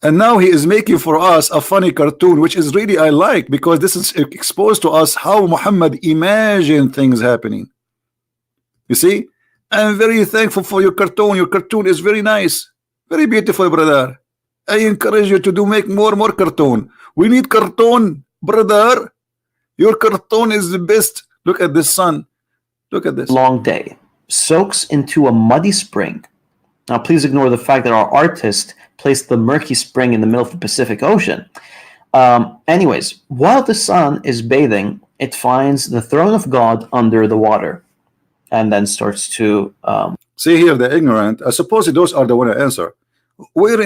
And now he is making for us a funny cartoon, which is really I like, because this is exposed to us how Muhammad imagined things happening. You see, I'm very thankful for your cartoon. Your cartoon is very nice, very beautiful, brother. I encourage you to make more cartoon. We need cartoon, brother. Your cartoon is the best. Look at this sun. Look at this. Long day soaks into a muddy spring. Now, please ignore the fact that our artist placed the murky spring in the middle of the Pacific Ocean. Anyways, while the sun is bathing, it finds the throne of God under the water, and then starts to see here the ignorant. I suppose those are the one to answer. Where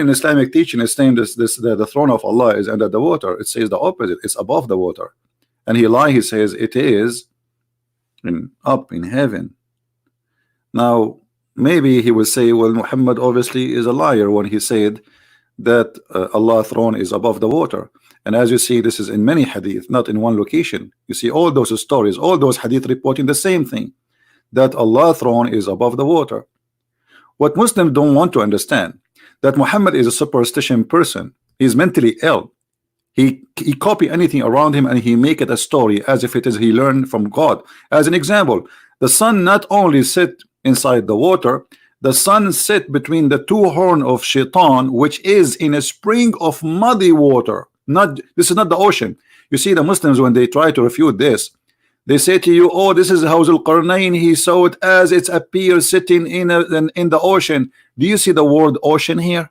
in Islamic teaching is saying the throne of Allah is under the water? It says the opposite. It's above the water, and he says it is up in heaven. Now maybe he will say, well, Muhammad obviously is a liar when he said that Allah's throne is above the water. And as you see, this is in many hadith, not in one location. You see all those stories, all those hadith reporting the same thing, that Allah's throne is above the water. What Muslims don't want to understand, that Muhammad is a superstition person. He's mentally ill. He copy anything around him and he make it a story as if it is he learned from God. As an example, the sun not only sit inside the water, the sun sit between the two horns of Shaitan, which is in a spring of muddy water. This is not the ocean. You see, the Muslims, when they try to refute this, they say to you, oh, this is how Zulqarnain, he saw it as it appears sitting in the ocean. Do you see the word ocean here?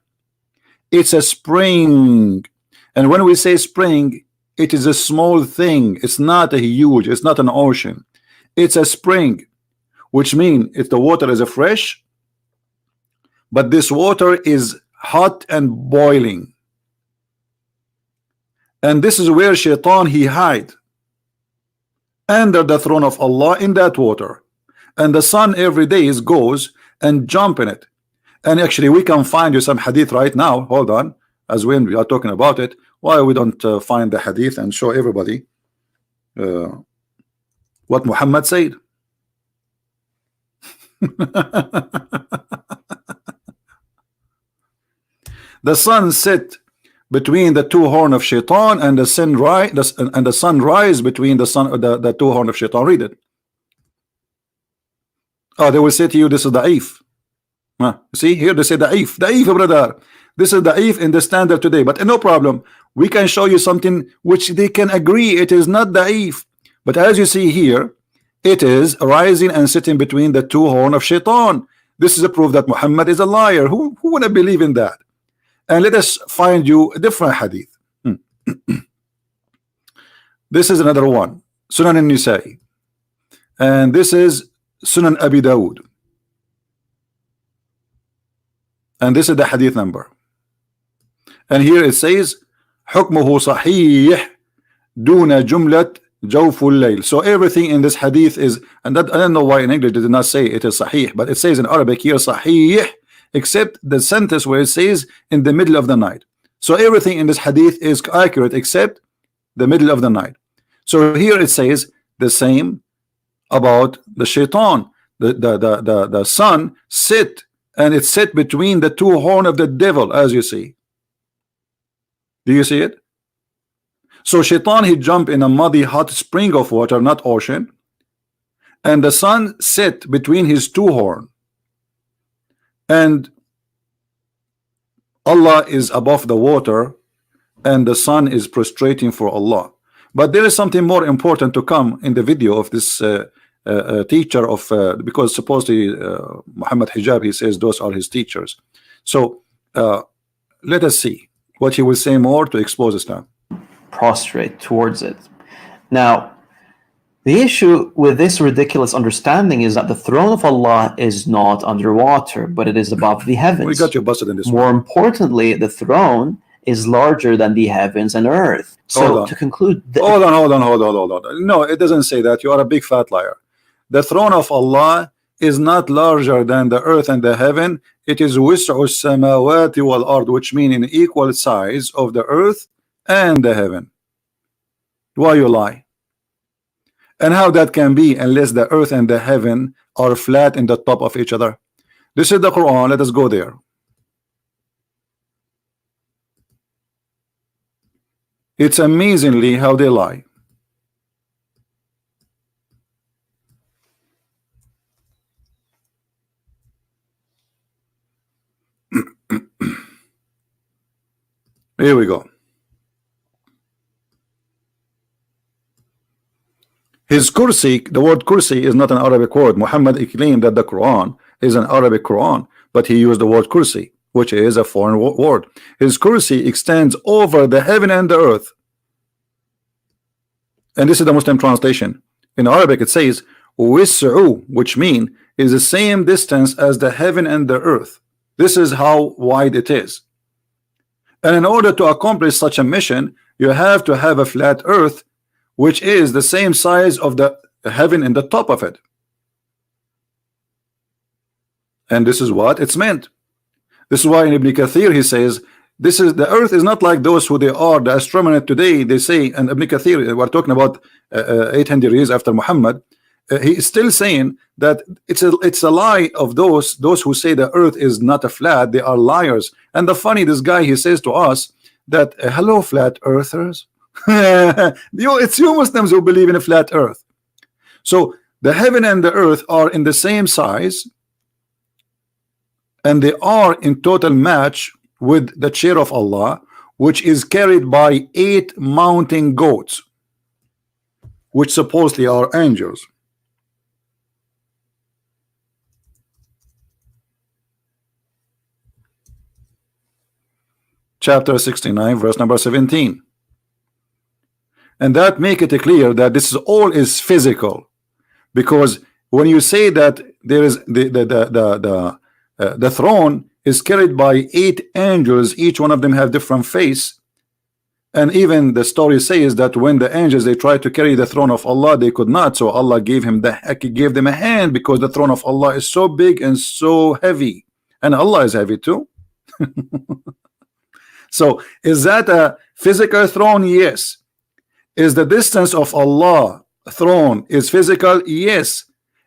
It's a spring. And when we say spring, it is a small thing. It's not a huge, it's not an ocean. It's a spring, which means if the water is fresh, but this water is hot and boiling. And this is where Shaitan he hide under the throne of Allah in that water. And the sun every day goes and jump in it. And actually we can find you some hadith right now. Hold on, as when we are talking about it, why we don't find the hadith and show everybody what Muhammad said. The sun set between the two horns of Shaitan, and the sun rise between the two horns of Shaitan. Read it. Oh, they will say to you, this is da'if. See here, they say da'if, brother. This is da'if in the standard today, but no problem. We can show you something which they can agree it is not da'if. But as you see here, it is rising and sitting between the two horns of Shaitan. This is a proof that Muhammad is a liar. Who would not believe in that? And let us find you a different hadith. This is another one, Sunan al-Nisa'i, and this is Sunan Abi Dawud, and this is the hadith number. And here it says حكمه صحيح دون جملة جوف الليل. So everything in this hadith is, and that, I don't know why in English they did not say it is sahih, but it says in Arabic here sahih, except the sentence where it says in the middle of the night. So everything in this hadith is accurate except the middle of the night. So here it says the same about the Shaitan. The sun sit, and it sit between the two horns of the devil, as you see. Do you see it? So Shaitan he jump in a muddy hot spring of water, not ocean, and the sun sit between his two horns. And Allah is above the water, and the sun is prostrating for Allah. But there is something more important to come in the video of this teacher of because supposedly Muhammad Hijab, he says those are his teachers. So let us see what he will say more to expose Islam. Prostrate towards it. Now, the issue with this ridiculous understanding is that the throne of Allah is not underwater, but it is above the heavens. We got you busted in this More one. importantly, the throne is larger than the heavens and earth. So to conclude, hold on. No, it doesn't say that. You are a big fat liar. The throne of Allah is not larger than the earth and the heaven. It is wis'u samawati wal ard, which means in equal size of the earth and the heaven. Why you lie? And how that can be unless the earth and the heaven are flat in the top of each other? This is the Quran. Let us go there. It's amazingly how they lie. Here we go. His kursi, the word kursi is not an Arabic word. Muhammad claimed that the Quran is an Arabic Quran, but he used the word kursi, which is a foreign word. His kursi extends over the heaven and the earth. And this is the Muslim translation. In Arabic it says wis'u, which mean is the same distance as the heaven and the earth. This is how wide it is. And in order to accomplish such a mission, you have to have a flat earth, which is the same size of the heaven in the top of it. And this is what it's meant. This is why in Ibn Kathir he says, this is the earth is not like those who they are, the astronomers today, they say, and Ibn Kathir, we're talking about 800 years after Muhammad, he is still saying that it's a lie of those who say the earth is not a flat. They are liars. And the funny, this guy, he says to us that hello flat earthers, it's you Muslims who believe in a flat earth. So the heaven and the earth are in the same size, and they are in total match with the chair of Allah, which is carried by 8 mountain goats, which supposedly are angels. Chapter 69, verse number 17. And that make it clear that this is all is physical, because when you say that there is the throne is carried by 8 angels, each one of them have different face, and even the story says that when the angels they tried to carry the throne of Allah, they could not, so Allah gave them a hand, because the throne of Allah is so big and so heavy, and Allah is heavy too. So is that a physical throne? Yes. Is the distance of Allah throne is physical? Yes.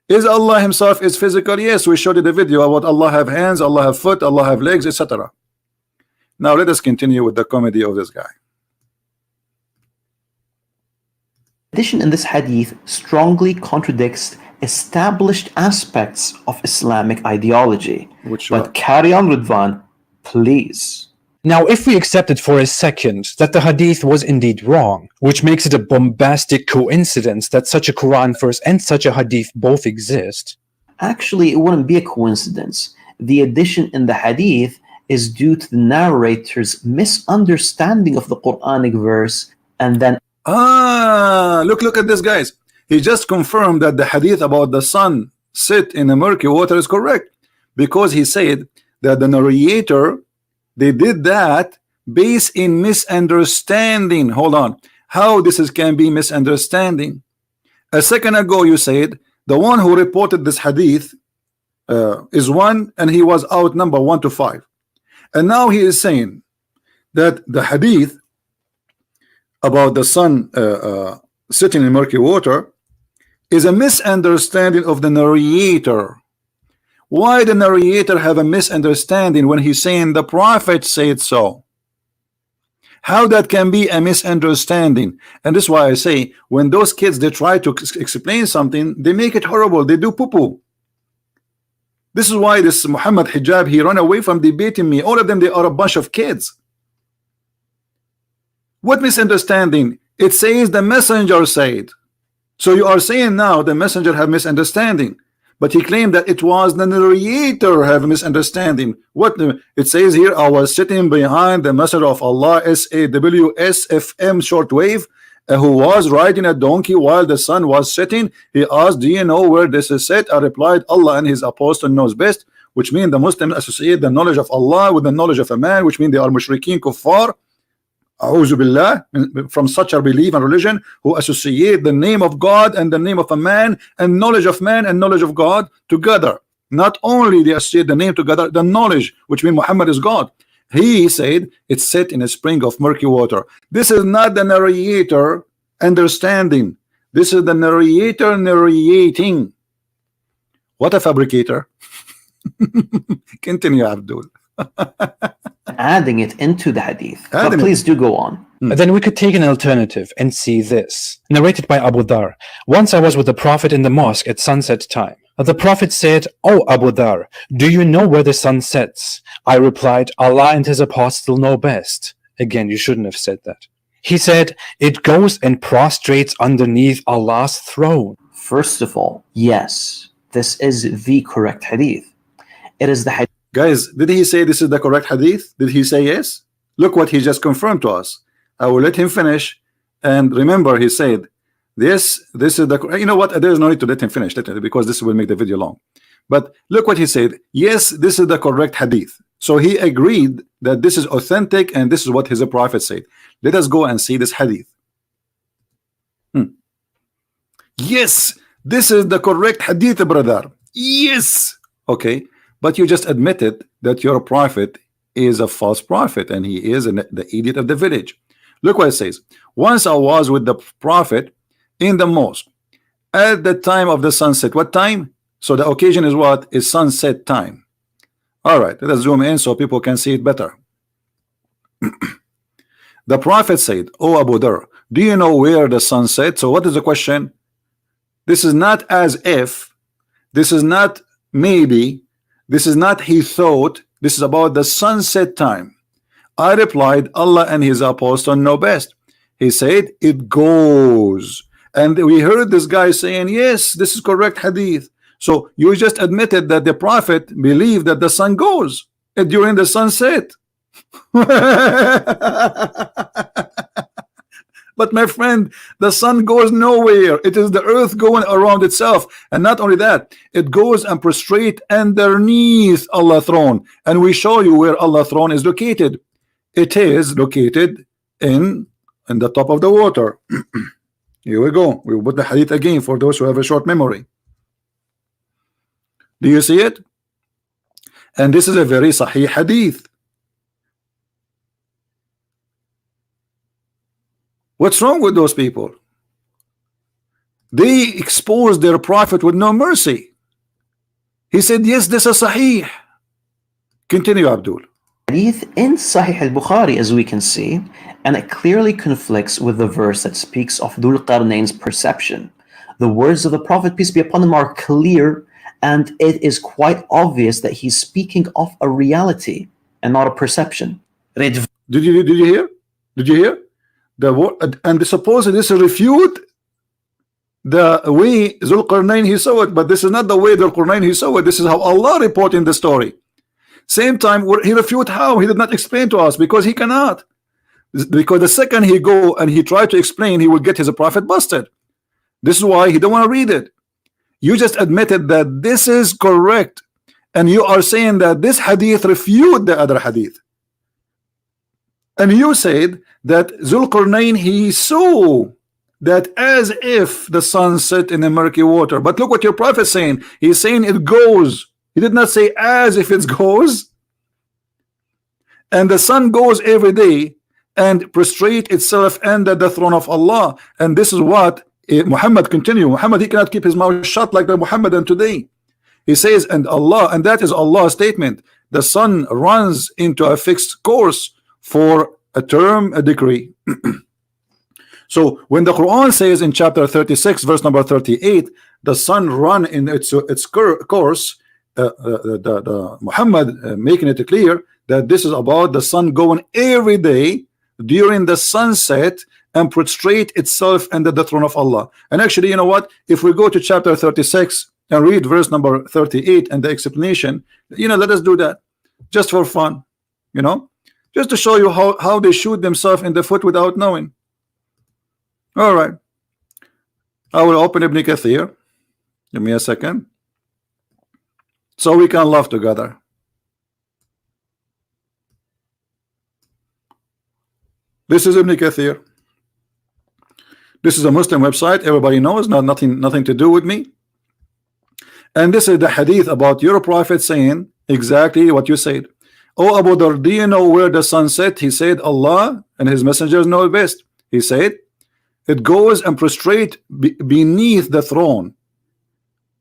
Is Allah himself is physical? Yes. We showed you the video about Allah have hands, Allah have foot, Allah have legs, etc. Now let us continue with the comedy of this guy. Addition in this hadith strongly contradicts established aspects of Islamic ideology. But carry on, Ridwan, please. Now, if we accept it for a second that the hadith was indeed wrong, which makes it a bombastic coincidence that such a Quran verse and such a hadith both exist. Actually, it wouldn't be a coincidence. The addition in the hadith is due to the narrator's misunderstanding of the Quranic verse, and then look at this, guys. He just confirmed that the hadith about the sun sit in a murky water is correct, because he said that the narrator, they did that based in misunderstanding. Hold on. How this can be misunderstanding? A second ago you said the one who reported this hadith is one, and he was outnumbered 1 to 5. And now he is saying that the hadith about the sun sitting in murky water is a misunderstanding of the narrator. Why the narrator have a misunderstanding when he's saying the prophet said so? How that can be a misunderstanding? And this is why I say, when those kids they try to explain something, they make it horrible. They do poo-poo. This is why this Muhammad Hijab, he run away from debating me. All of them, they are a bunch of kids. What misunderstanding? It says the messenger said. So you are saying now the messenger have misunderstanding. But he claimed that it was the narrator have a misunderstanding. What it says here, I was sitting behind the messenger of Allah, SAWSFM shortwave, who was riding a donkey while the sun was setting. He asked, do you know where this is set? I replied, Allah and his apostle knows best, which means the Muslims associate the knowledge of Allah with the knowledge of a man, which means they are mushrikeen kuffar. A'udhu billah, from such a belief and religion, who associate the name of God and the name of a man and knowledge of man and knowledge of God together. Not only they associate the name together, the knowledge, which means Muhammad is God. He said it's set in a spring of murky water. This is not the narrator understanding. This is the narrator narrating. What a fabricator. Continue, Abdul. Adding it into the hadith. But Adding it. please do go on. Then we could take an alternative and see this. Narrated by Abu Dhar. Once I was with the Prophet in the mosque at sunset time. The Prophet said, "Oh Abu Dhar, do you know where the sun sets?" I replied, "Allah and his apostle know best." Again, you shouldn't have said that. He said, "It goes and prostrates underneath Allah's throne." First of all, yes, this is the correct hadith. It is the hadith. Guys, did he say this is the correct hadith? Did he say yes? Look what he just confirmed to us. I will let him finish. And remember, he said, this is the, you know what, there's no need to let him finish, because this will make the video long. But look what he said. Yes, this is the correct hadith. So he agreed that this is authentic and this is what his prophet said. Let us go and see this hadith. Yes, this is the correct hadith, brother. Yes. Okay, but you just admitted that your prophet is a false prophet and he is the idiot of the village. Look what it says. Once I was with the prophet in the mosque at the time of the sunset. What time? So the occasion is what? Is sunset time. All right, let us zoom in so people can see it better. The prophet said, "Oh Abu Dhar, do you know where the sun sets?" So what is the question? This is not as if, this is not maybe, this is not he thought, this is about the sunset time. I replied, Allah and his apostle know best. He said, it goes. And we heard this guy saying, yes, this is correct hadith. So you just admitted that the prophet believed that the sun goes during the sunset. But my friend, the sun goes nowhere. It is the earth going around itself. And not only that, it goes and prostrate underneath Allah's throne. And we show you where Allah's throne is located. It is located in the top of the water. Here we go. We will put the hadith again for those who have a short memory. Do you see it? And this is a very sahih hadith. What's wrong with those people? They exposed their prophet with no mercy. He said, yes, this is sahih. Continue, Abdul. Hadith in Sahih al-Bukhari, as we can see, and it clearly conflicts with the verse that speaks of Dhul Qarnayn's perception. The words of the Prophet, peace be upon him, are clear, and it is quite obvious that he's speaking of a reality and not a perception. Did you hear? Did you hear? And supposedly this refute the way Dhul Qarnayn he saw it, but this is not the way Dhul Qarnayn he saw it. This is how Allah reporting the story. Same time, he refute how? He did not explain to us because he cannot. Because the second he go and he try to explain, he will get his prophet busted. This is why he don't want to read it. You just admitted that this is correct, and you are saying that this hadith refute the other hadith. And you said that Dhul Qarnayn he saw that as if the sun set in the murky water. But look what your prophet is saying. He's saying it goes. He did not say as if it goes. And the sun goes every day and prostrate itself under the throne of Allah. And this is what Muhammad continue. Muhammad, he cannot keep his mouth shut like the Muhammadan today. He says, and Allah, and that is Allah's statement. The sun runs into a fixed course for a term, a decree. So when the Quran says in chapter 36 verse number 38, the sun run in its course, Muhammad making it clear that this is about the sun going every day during the sunset and prostrate itself under the throne of Allah. And actually, you know what, if we go to chapter 36 and read verse number 38 and the explanation, let us do that just for fun, just to show you how they shoot themselves in the foot without knowing. All right, I will open Ibn Kathir. Give me a second so we can laugh together. This is Ibn Kathir. This is a Muslim website, everybody knows, nothing to do with me. And this is the hadith about your prophet saying exactly what you said. Oh Abu Dhar, do you know where the sun set? He said, Allah and his messengers know best. He said, it goes and prostrate beneath the throne.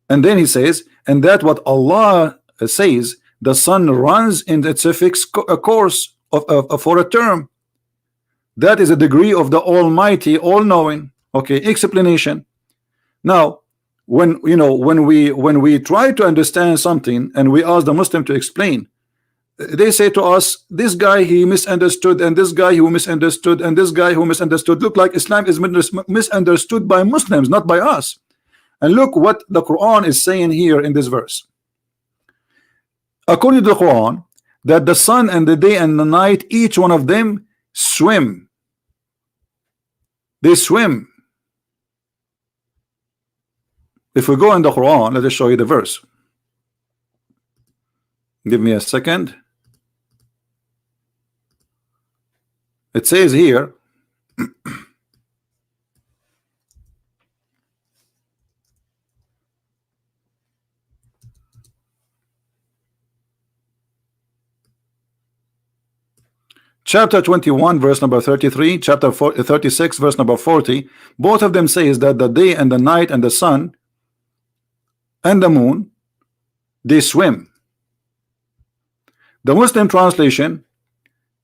And then he says, and that what Allah says, the sun runs in its fixed course for a term. That is a degree of the Almighty, all-knowing. Okay, explanation. Now, when we try to understand something and we ask the Muslim to explain, they say to us, this guy he misunderstood, and this guy who misunderstood, and this guy who misunderstood. Look like Islam is misunderstood by Muslims, not by us. And look what the Quran is saying here in this verse. According to the Quran, that the sun and the day and the night, each one of them swim. They swim. If we go in the Quran, let us show you the verse. Give me a second. It says here, chapter 21 verse number 33, chapter 36 verse number 40, both of them says that the day and the night and the sun and the moon, they swim. The Muslim translation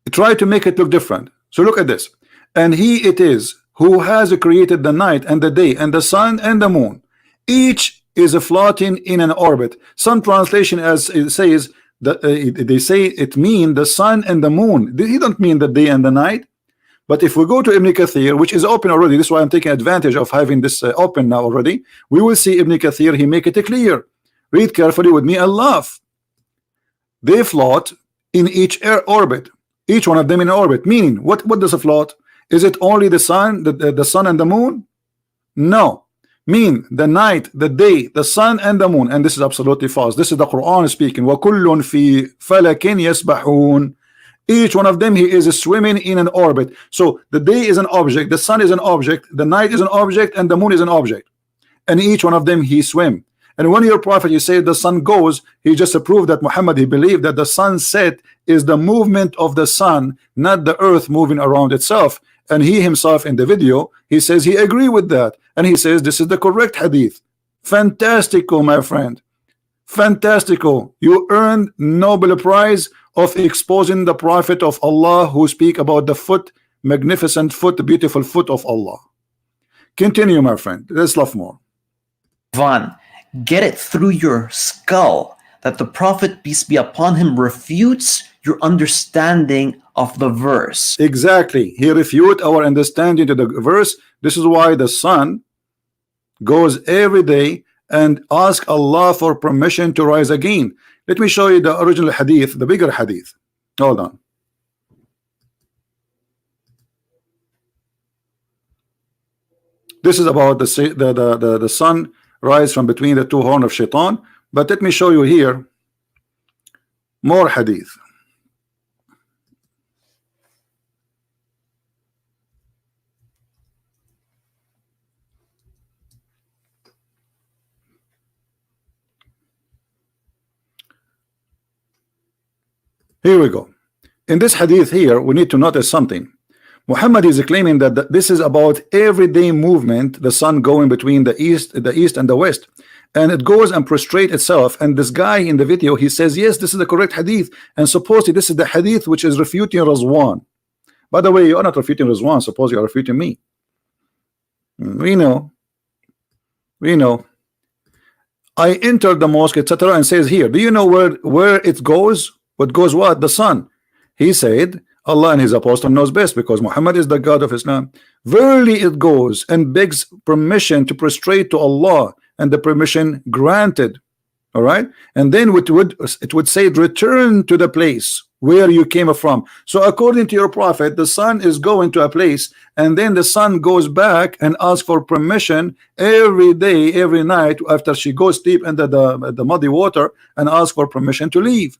try to make it look different. So look at this. And he it is who has created the night and the day and the sun and the moon. Each is floating in an orbit. Some translation as it says that they say it mean the sun and the moon. He don't mean the day and the night. But if we go to Ibn Kathir, which is open already, this is why I'm taking advantage of having this open now already. We will see Ibn Kathir, he make it clear. Read carefully with me and laugh. They float in each orbit, each one of them in orbit. Meaning, what does a float? Is it only the sun, the sun and the moon? No. Mean the night, the day, the sun and the moon. And this is absolutely false. This is the Quran speaking. وَكُلٌّ فِي فَلَكٍ يَسْبَحُونَ. Each one of them, he is swimming in an orbit. So the day is an object, the sun is an object, the night is an object, and the moon is an object. And each one of them, he swim. And when your prophet, you say the sun goes, he just proved that Muhammad, he believed that the sunset is the movement of the sun, not the earth moving around itself. And he himself in the video, he says he agree with that. And he says this is the correct hadith. Fantastico, my friend. Fantastico. You earned Nobel Prize of exposing the prophet of Allah who speak about the foot, magnificent foot, beautiful foot of Allah. Continue, my friend. Let's laugh more. Van, get it through your skull that the Prophet, peace be upon him, refutes your understanding of the verse. Exactly. He refute our understanding to the verse. This is why the sun goes every day and ask Allah for permission to rise again. Let me show you the original hadith, the bigger hadith. Hold on. This is about the sun rise from between the two horns of shaitan. But let me show you here more hadith. Here we go. In this hadith here, we need to notice something. Muhammad is claiming that this is about everyday movement, the sun going between the east and the west, and it goes and prostrate itself. And this guy in the video, he says, yes, this is the correct hadith, and supposedly this is the hadith which is refuting Razwan. By the way, you are not refuting Razwan, suppose you are refuting me. We know. I entered the mosque, etc., and says here, do you know where it goes? What goes what? The sun. He said, Allah and his apostle knows best, because Muhammad is the God of Islam. Verily it goes and begs permission to prostrate to Allah, and the permission granted. All right, and then it would say, return to the place where you came from. So according to your prophet, the sun is going to a place, and then the sun goes back and asks for permission every day, every night, after she goes deep into the muddy water, and asks for permission to leave.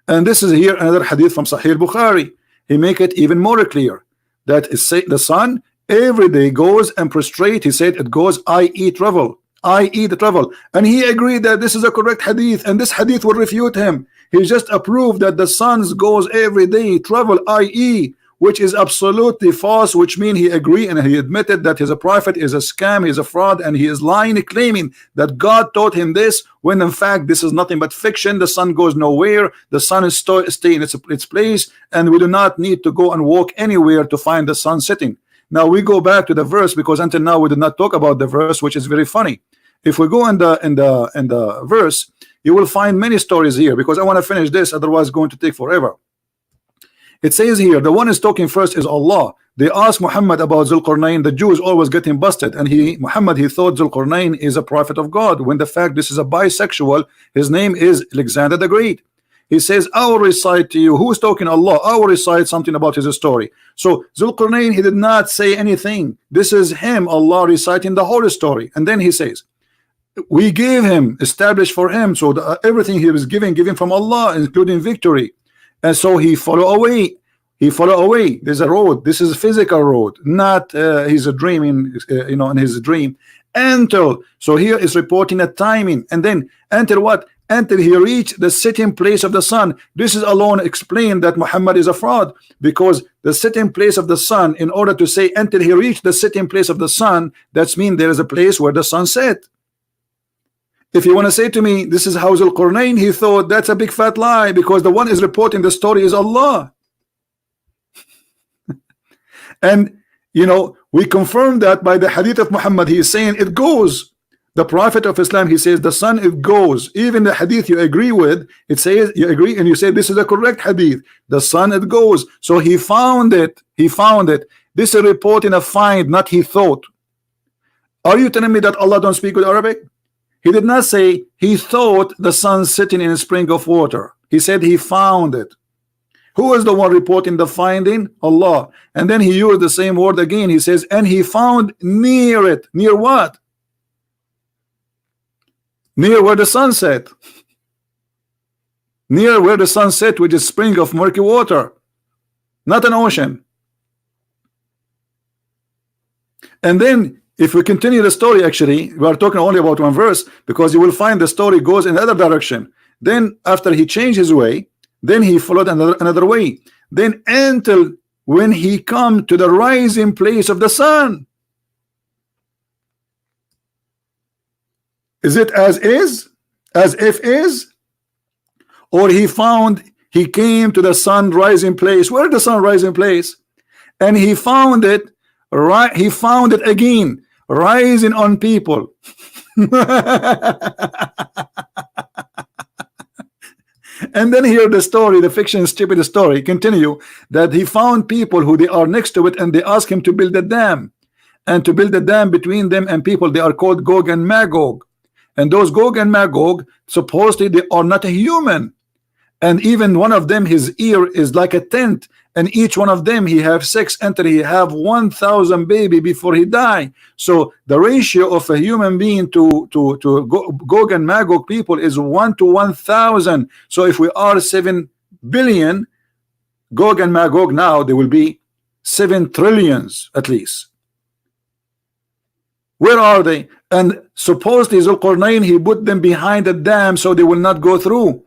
And this is here another hadith from Sahih Bukhari. He make it even more clear that the sun every day goes and prostrate. He said it goes, i.e. travel, i.e. the travel. And he agreed that this is a correct hadith, and this hadith will refute him. He just approved that the sun goes every day, travel, i.e., which is absolutely false, which means he agreed and he admitted that his prophet is a scam, he's a fraud, and he is lying, claiming that God taught him this, when in fact this is nothing but fiction. The sun goes nowhere, the sun is staying in its place, and we do not need to go and walk anywhere to find the sun setting. Now we go back to the verse, because until now we did not talk about the verse, which is very funny. If we go in the verse, you will find many stories here, because I want to finish this, otherwise it's going to take forever. It says here, the one is talking first is Allah. They asked Muhammad about Zulqarnain. The Jews always getting busted, and Muhammad thought Zulqarnain is a prophet of God, when the fact this is a bisexual. His name is Alexander the Great. He says, I will recite to you. Who is talking? Allah. I will recite something about his story. So Zulqarnain, he did not say anything. This is him, Allah, reciting the whole story. And then he says, we gave him, established for him, so everything he was given from Allah, including victory. And so he follow away. There's a road. This is a physical road, not he's dreaming, in his dream. Until, so here is reporting a timing, and then until what? Until he reached the sitting place of the sun. This is alone explained that Muhammad is a fraud, because the sitting place of the sun, in order to say until he reached the sitting place of the sun, that means there is a place where the sun set. If you want to say to me, this is how Zulqarnain, he thought, that's a big fat lie, because the one is reporting the story is Allah. And we confirm that by the hadith of Muhammad. He is saying it goes. The Prophet of Islam, he says the sun, it goes. Even the hadith you agree with, it says you agree and you say this is a correct hadith. The sun, it goes. So he found it. This is reporting a find, not he thought. Are you telling me that Allah don't speak with Arabic? He did not say he thought the sun sitting in a spring of water. He said he found it. Who is the one reporting the finding? Allah. And then he used the same word again. He says, and he found near it. Near what? Near where the sun set. Near where the sun set, which is spring of murky water, not an ocean. And then if we continue the story, actually we are talking only about one verse, because you will find the story goes in the other direction. Then after he changed his way, then he followed another way, then until when he come to the rising place of the sun. Is it as is, as if is, or he came to the sun rising place? Where the sun rising place? And he found it, right? He found it again, rising on people. And then here the story, the fiction stupid story continue, that he found people who they are next to it, and they ask him to build a dam, and to build a dam between them and people. They are called Gog and Magog, and those Gog and Magog supposedly they are not a human, and even one of them, his ear is like a tent, and each one of them he have sex until he have 1,000 baby before he die. So the ratio of a human being to Gog and Magog people is 1 to 1,000. So if we are 7 billion, Gog and Magog now there will be 7 trillions at least. Where are they? And supposedly Zulqarnain, he put them behind a dam so they will not go through.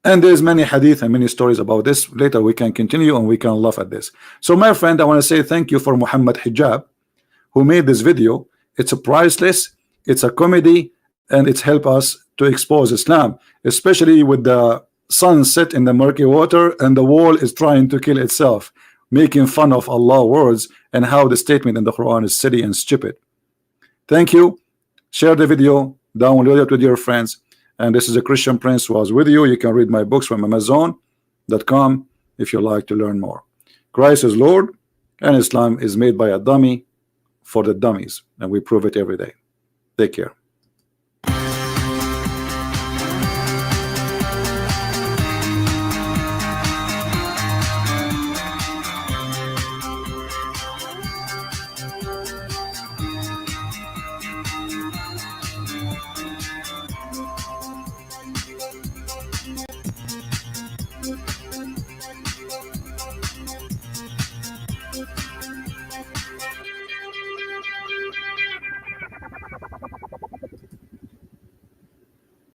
And there's many hadith and many stories about this. Later we can continue and we can laugh at this. So my friend, I want to say thank you for Muhammad Hijab, who made this video. It's a priceless, it's a comedy, and it's helped us to expose Islam, especially with the sun set in the murky water and the wall is trying to kill itself, making fun of Allah's words and how the statement in the Quran is silly and stupid. Thank you. Share the video, download it with your friends. And this is a Christian Prince who was with you. You can read my books from Amazon.com if you like to learn more. Christ is Lord, and Islam is made by a dummy for the dummies, and we prove it every day. Take care.